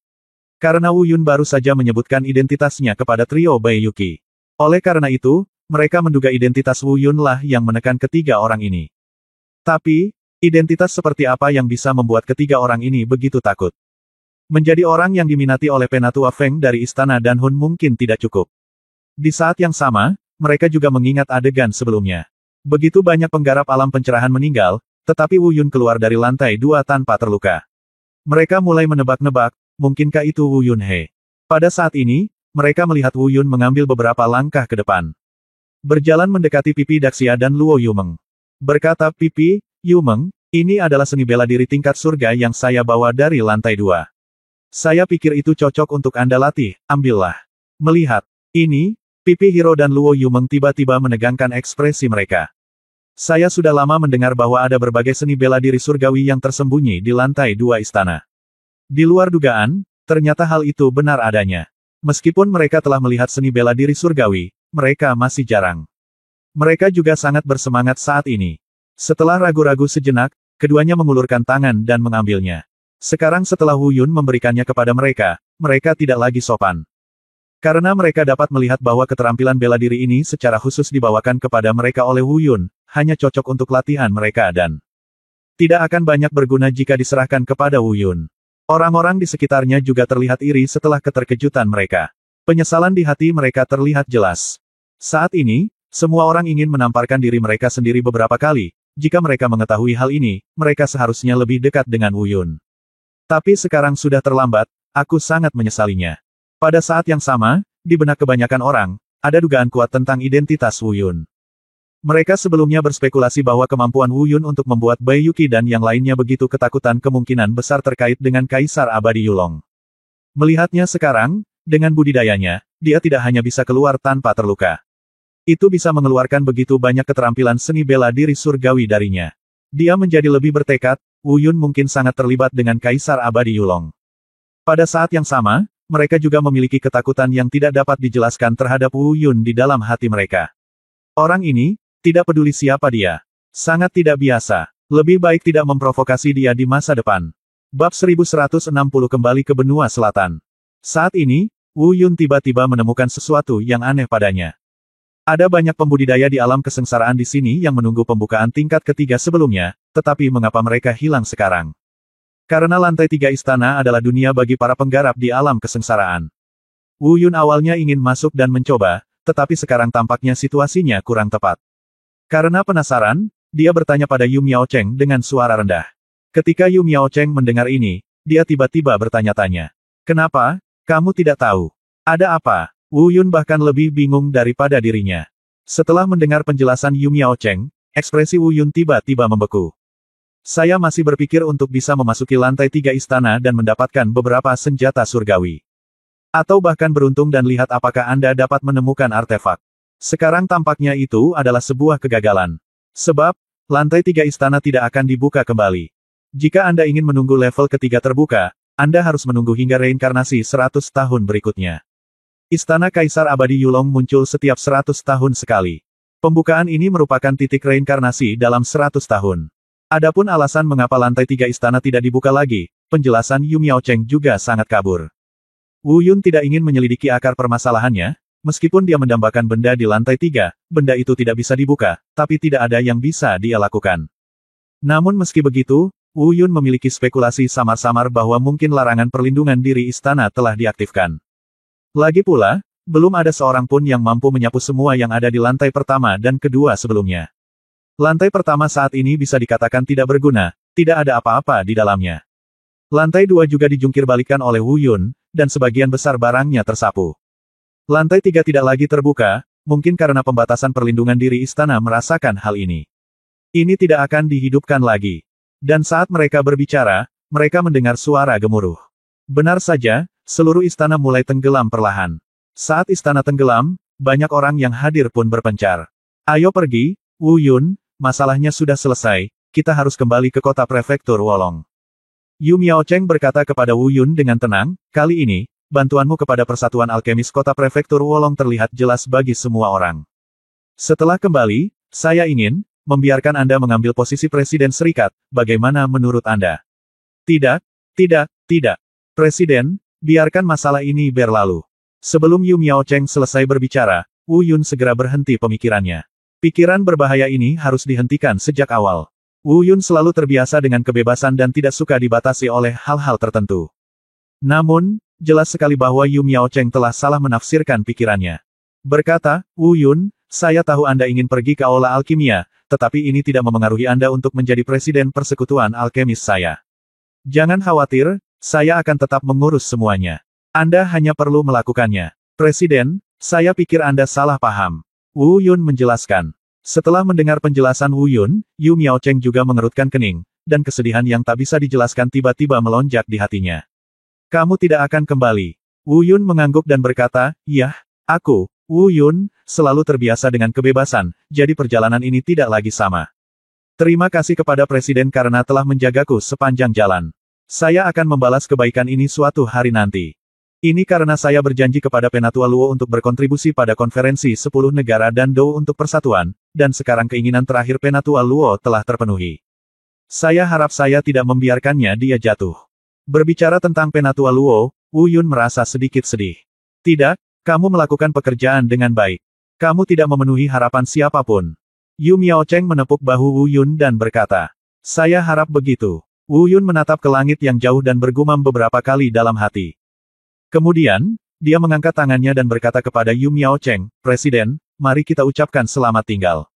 Karena Wu Yun baru saja menyebutkan identitasnya kepada trio Bai Yuki. Oleh karena itu, mereka menduga identitas Wu Yun lah yang menekan ketiga orang ini. Tapi, identitas seperti apa yang bisa membuat ketiga orang ini begitu takut? Menjadi orang yang diminati oleh Penatua Feng dari Istana Danhun mungkin tidak cukup. Di saat yang sama, mereka juga mengingat adegan sebelumnya. Begitu banyak penggarap alam pencerahan meninggal, tetapi Wu Yun keluar dari lantai 2 tanpa terluka. Mereka mulai menebak-nebak, mungkinkah itu Wu Yun He? Pada saat ini, mereka melihat Wu Yun mengambil beberapa langkah ke depan. Berjalan mendekati pipi Daxia dan Luo Yumeng. Berkata pipi, Yumeng, ini adalah seni bela diri tingkat surga yang saya bawa dari lantai 2. Saya pikir itu cocok untuk Anda latih, ambillah. Melihat ini, pipi Hiro dan Luo Yumeng tiba-tiba menegangkan ekspresi mereka. Saya sudah lama mendengar bahwa ada berbagai seni bela diri surgawi yang tersembunyi di lantai 2 istana. Di luar dugaan, ternyata hal itu benar adanya. Meskipun mereka telah melihat seni bela diri surgawi, mereka masih jarang. Mereka juga sangat bersemangat saat ini. Setelah ragu-ragu sejenak, keduanya mengulurkan tangan dan mengambilnya. Sekarang setelah Wu Yun memberikannya kepada mereka, mereka tidak lagi sopan. Karena mereka dapat melihat bahwa keterampilan bela diri ini secara khusus dibawakan kepada mereka oleh Wu Yun, hanya cocok untuk latihan mereka dan tidak akan banyak berguna jika diserahkan kepada Wu Yun. Orang-orang di sekitarnya juga terlihat iri setelah keterkejutan mereka. Penyesalan di hati mereka terlihat jelas. Saat ini, semua orang ingin menamparkan diri mereka sendiri beberapa kali. Jika mereka mengetahui hal ini, mereka seharusnya lebih dekat dengan Wu Yun. Tapi sekarang sudah terlambat, aku sangat menyesalinya. Pada saat yang sama, di benak kebanyakan orang, ada dugaan kuat tentang identitas Wu Yun. Mereka sebelumnya berspekulasi bahwa kemampuan Wu Yun untuk membuat Bai Yuqi dan yang lainnya begitu ketakutan kemungkinan besar terkait dengan Kaisar Abadi Yulong. Melihatnya sekarang, dengan budidayanya, dia tidak hanya bisa keluar tanpa terluka. Itu bisa mengeluarkan begitu banyak keterampilan seni bela diri surgawi darinya. Dia menjadi lebih bertekad, Wu Yun mungkin sangat terlibat dengan Kaisar Abadi Yulong. Pada saat yang sama, mereka juga memiliki ketakutan yang tidak dapat dijelaskan terhadap Wu Yun di dalam hati mereka. Orang ini, tidak peduli siapa dia. Sangat tidak biasa. Lebih baik tidak memprovokasi dia di masa depan. Bab 1160 kembali ke benua selatan. Saat ini, Wu Yun tiba-tiba menemukan sesuatu yang aneh padanya. Ada banyak pembudidaya di alam kesengsaraan di sini yang menunggu pembukaan tingkat ketiga sebelumnya, tetapi mengapa mereka hilang sekarang? Karena lantai 3 istana adalah dunia bagi para penggarap di alam kesengsaraan. Wu Yun awalnya ingin masuk dan mencoba, tetapi sekarang tampaknya situasinya kurang tepat. Karena penasaran, dia bertanya pada Yu Miao Cheng dengan suara rendah. Ketika Yu Miao Cheng mendengar ini, dia tiba-tiba bertanya-tanya. Kenapa? Kamu tidak tahu. Ada apa? Wu Yun bahkan lebih bingung daripada dirinya. Setelah mendengar penjelasan Yu Miao Cheng, ekspresi Wu Yun tiba-tiba membeku. Saya masih berpikir untuk bisa memasuki lantai 3 istana dan mendapatkan beberapa senjata surgawi. Atau bahkan beruntung dan lihat apakah Anda dapat menemukan artefak. Sekarang tampaknya itu adalah sebuah kegagalan. Sebab, lantai 3 istana tidak akan dibuka kembali. Jika Anda ingin menunggu level ketiga terbuka, Anda harus menunggu hingga reinkarnasi 100 tahun berikutnya. Istana Kaisar Abadi Yulong muncul setiap 100 tahun sekali. Pembukaan ini merupakan titik reinkarnasi dalam 100 tahun. Adapun alasan mengapa lantai 3 istana tidak dibuka lagi, penjelasan Yu Miao Cheng juga sangat kabur. Wu Yun tidak ingin menyelidiki akar permasalahannya, meskipun dia mendambakan benda di lantai 3, benda itu tidak bisa dibuka, tapi tidak ada yang bisa dia lakukan. Namun meski begitu, Wu Yun memiliki spekulasi samar-samar bahwa mungkin larangan perlindungan diri istana telah diaktifkan. Lagi pula, belum ada seorang pun yang mampu menyapu semua yang ada di lantai pertama dan kedua sebelumnya. Lantai pertama saat ini bisa dikatakan tidak berguna, tidak ada apa-apa di dalamnya. Lantai 2 juga dijungkir-balikan oleh Wu Yun, dan sebagian besar barangnya tersapu. Lantai 3 tidak lagi terbuka, mungkin karena pembatasan perlindungan diri istana merasakan hal ini. Ini tidak akan dihidupkan lagi. Dan saat mereka berbicara, mereka mendengar suara gemuruh. Benar saja, seluruh istana mulai tenggelam perlahan. Saat istana tenggelam, banyak orang yang hadir pun berpencar. Ayo pergi, Wu Yun, masalahnya sudah selesai, kita harus kembali ke kota prefektur Wolong. Yu Miao Cheng berkata kepada Wu Yun dengan tenang, kali ini, bantuanmu kepada Persatuan Alkemis Kota Prefektur Wolong terlihat jelas bagi semua orang. Setelah kembali, saya ingin membiarkan Anda mengambil posisi Presiden Serikat, bagaimana menurut Anda? Tidak, tidak, tidak. Presiden, biarkan masalah ini berlalu. Sebelum Yu Miao Cheng selesai berbicara, Wu Yun segera berhenti pemikirannya. Pikiran berbahaya ini harus dihentikan sejak awal. Wu Yun selalu terbiasa dengan kebebasan dan tidak suka dibatasi oleh hal-hal tertentu. Namun, jelas sekali bahwa Yu Miao Cheng telah salah menafsirkan pikirannya. Berkata, Wu Yun, saya tahu Anda ingin pergi ke Aula Alkimia, tetapi ini tidak memengaruhi Anda untuk menjadi Presiden Persekutuan Alkemis saya. Jangan khawatir, saya akan tetap mengurus semuanya. Anda hanya perlu melakukannya. Presiden, saya pikir Anda salah paham. Wu Yun menjelaskan. Setelah mendengar penjelasan Wu Yun, Yu Miao Cheng juga mengerutkan kening, dan kesedihan yang tak bisa dijelaskan tiba-tiba melonjak di hatinya. Kamu tidak akan kembali. Wu Yun mengangguk dan berkata, "Yah, aku, Wu Yun, selalu terbiasa dengan kebebasan, jadi perjalanan ini tidak lagi sama. Terima kasih kepada Presiden karena telah menjagaku sepanjang jalan. Saya akan membalas kebaikan ini suatu hari nanti." Ini karena saya berjanji kepada Penatua Luo untuk berkontribusi pada konferensi 10 negara dan Dou untuk persatuan, dan sekarang keinginan terakhir Penatua Luo telah terpenuhi. Saya harap saya tidak membiarkannya dia jatuh. Berbicara tentang Penatua Luo, Wu Yun merasa sedikit sedih. Tidak, kamu melakukan pekerjaan dengan baik. Kamu tidak memenuhi harapan siapapun. Yu Miaocheng menepuk bahu Wu Yun dan berkata, saya harap begitu. Wu Yun menatap ke langit yang jauh dan bergumam beberapa kali dalam hati. Kemudian, dia mengangkat tangannya dan berkata kepada Yu Miaocheng, Presiden, mari kita ucapkan selamat tinggal.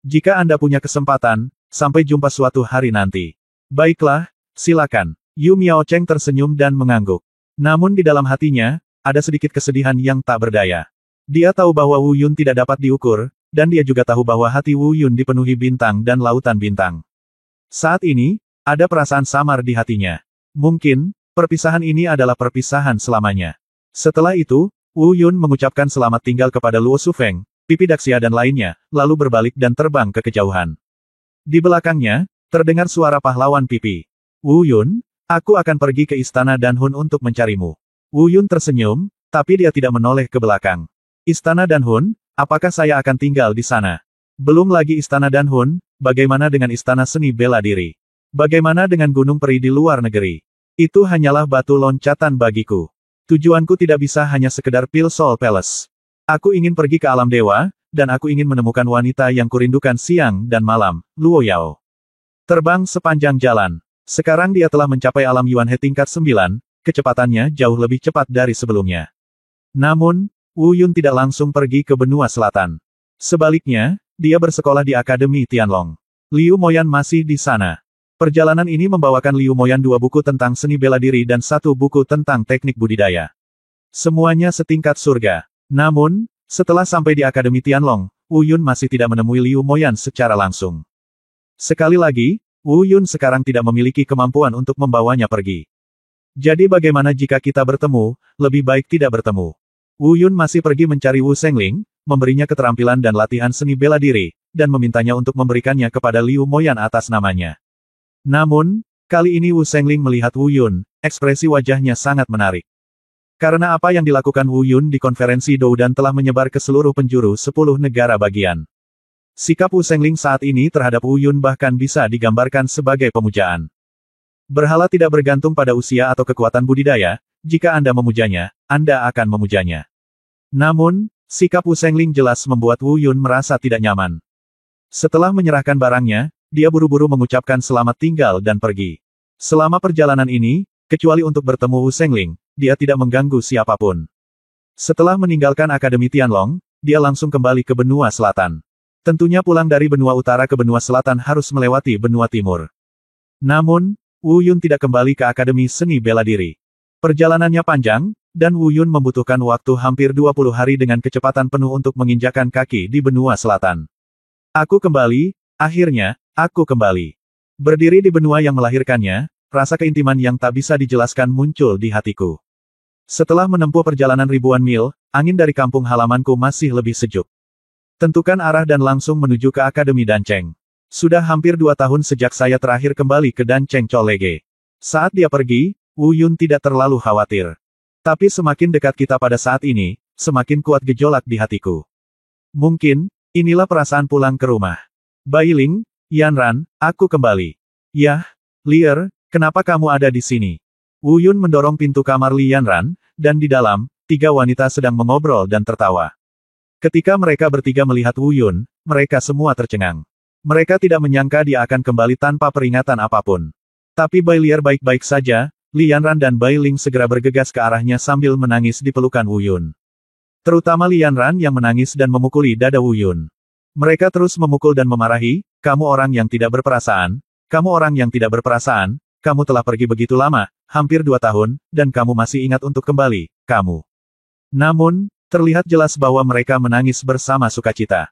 Jika Anda punya kesempatan, sampai jumpa suatu hari nanti. Baiklah, silakan. Yu Miaocheng tersenyum dan mengangguk. Namun di dalam hatinya, ada sedikit kesedihan yang tak berdaya. Dia tahu bahwa Wu Yun tidak dapat diukur, dan dia juga tahu bahwa hati Wu Yun dipenuhi bintang dan lautan bintang. Saat ini, ada perasaan samar di hatinya. Mungkin, perpisahan ini adalah perpisahan selamanya. Setelah itu, Wu Yun mengucapkan selamat tinggal kepada Luo Shufeng, Pipi Daxia dan lainnya, lalu berbalik dan terbang ke kejauhan. Di belakangnya, terdengar suara pahlawan Pipi. Wu Yun, aku akan pergi ke istana Danhun untuk mencarimu. Wu Yun tersenyum, tapi dia tidak menoleh ke belakang. Istana Danhun, apakah saya akan tinggal di sana? Belum lagi istana Danhun, bagaimana dengan istana seni bela diri? Bagaimana dengan gunung peri di luar negeri? Itu hanyalah batu loncatan bagiku. Tujuanku tidak bisa hanya sekedar Pil Soul Palace. Aku ingin pergi ke alam dewa, dan aku ingin menemukan wanita yang kurindukan siang dan malam, Luo Yao. Terbang sepanjang jalan. Sekarang dia telah mencapai alam Yuanhe tingkat 9, kecepatannya jauh lebih cepat dari sebelumnya. Namun, Wu Yun tidak langsung pergi ke benua selatan. Sebaliknya, dia bersekolah di Akademi Tianlong. Liu Moyan masih di sana. Perjalanan ini membawakan Liu Moyan 2 buku tentang seni bela diri dan 1 buku tentang teknik budidaya. Semuanya setingkat surga. Namun, setelah sampai di Akademi Tianlong, Wu Yun masih tidak menemui Liu Moyan secara langsung. Sekali lagi, Wu Yun sekarang tidak memiliki kemampuan untuk membawanya pergi. Jadi bagaimana jika kita bertemu, lebih baik tidak bertemu. Wu Yun masih pergi mencari Wu Shengling, memberinya keterampilan dan latihan seni bela diri, dan memintanya untuk memberikannya kepada Liu Moyan atas namanya. Namun, kali ini Wu Shengling melihat Wu Yun, ekspresi wajahnya sangat menarik. Karena apa yang dilakukan Wu Yun di konferensi Doudan telah menyebar ke seluruh penjuru 10 negara bagian. Sikap Wu Shengling saat ini terhadap Wu Yun bahkan bisa digambarkan sebagai pemujaan. Berhala tidak bergantung pada usia atau kekuatan budidaya, jika Anda memujanya, Anda akan memujanya. Namun, sikap Wu Shengling jelas membuat Wu Yun merasa tidak nyaman. Setelah menyerahkan barangnya, dia buru-buru mengucapkan selamat tinggal dan pergi. Selama perjalanan ini, kecuali untuk bertemu Wu Shengling, dia tidak mengganggu siapapun. Setelah meninggalkan Akademi Tianlong, dia langsung kembali ke benua selatan. Tentunya pulang dari benua utara ke benua selatan harus melewati benua timur. Namun, Wu Yun tidak kembali ke Akademi Seni Bela Diri. Perjalanannya panjang, dan Wu Yun membutuhkan waktu hampir 20 hari dengan kecepatan penuh untuk menginjakan kaki di benua selatan. Aku kembali, akhirnya, aku kembali. Berdiri di benua yang melahirkannya, rasa keintiman yang tak bisa dijelaskan muncul di hatiku. Setelah menempuh perjalanan ribuan mil, angin dari kampung halamanku masih lebih sejuk. Tentukan arah dan langsung menuju ke Akademi Dancheng. Sudah hampir 2 tahun sejak saya terakhir kembali ke Dancheng Cholege. Saat dia pergi, Wu Yun tidak terlalu khawatir. Tapi semakin dekat kita pada saat ini, semakin kuat gejolak di hatiku. Mungkin, inilah perasaan pulang ke rumah. Bai Ling, Yanran, aku kembali. Yah, Lier, kenapa kamu ada di sini? Wu Yun mendorong pintu kamar Li Yanran, dan di dalam, 3 wanita sedang mengobrol dan tertawa. Ketika mereka bertiga melihat Wu Yun, mereka semua tercengang. Mereka tidak menyangka dia akan kembali tanpa peringatan apapun. Tapi Bai Lier baik-baik saja, Li Yanran dan Bai Ling segera bergegas ke arahnya sambil menangis di pelukan Wu Yun. Terutama Li Yanran yang menangis dan memukuli dada Wu Yun. Mereka terus memukul dan memarahi, kamu orang yang tidak berperasaan, kamu orang yang tidak berperasaan, kamu telah pergi begitu lama, hampir 2 tahun, dan kamu masih ingat untuk kembali, kamu. Namun, terlihat jelas bahwa mereka menangis bersama sukacita.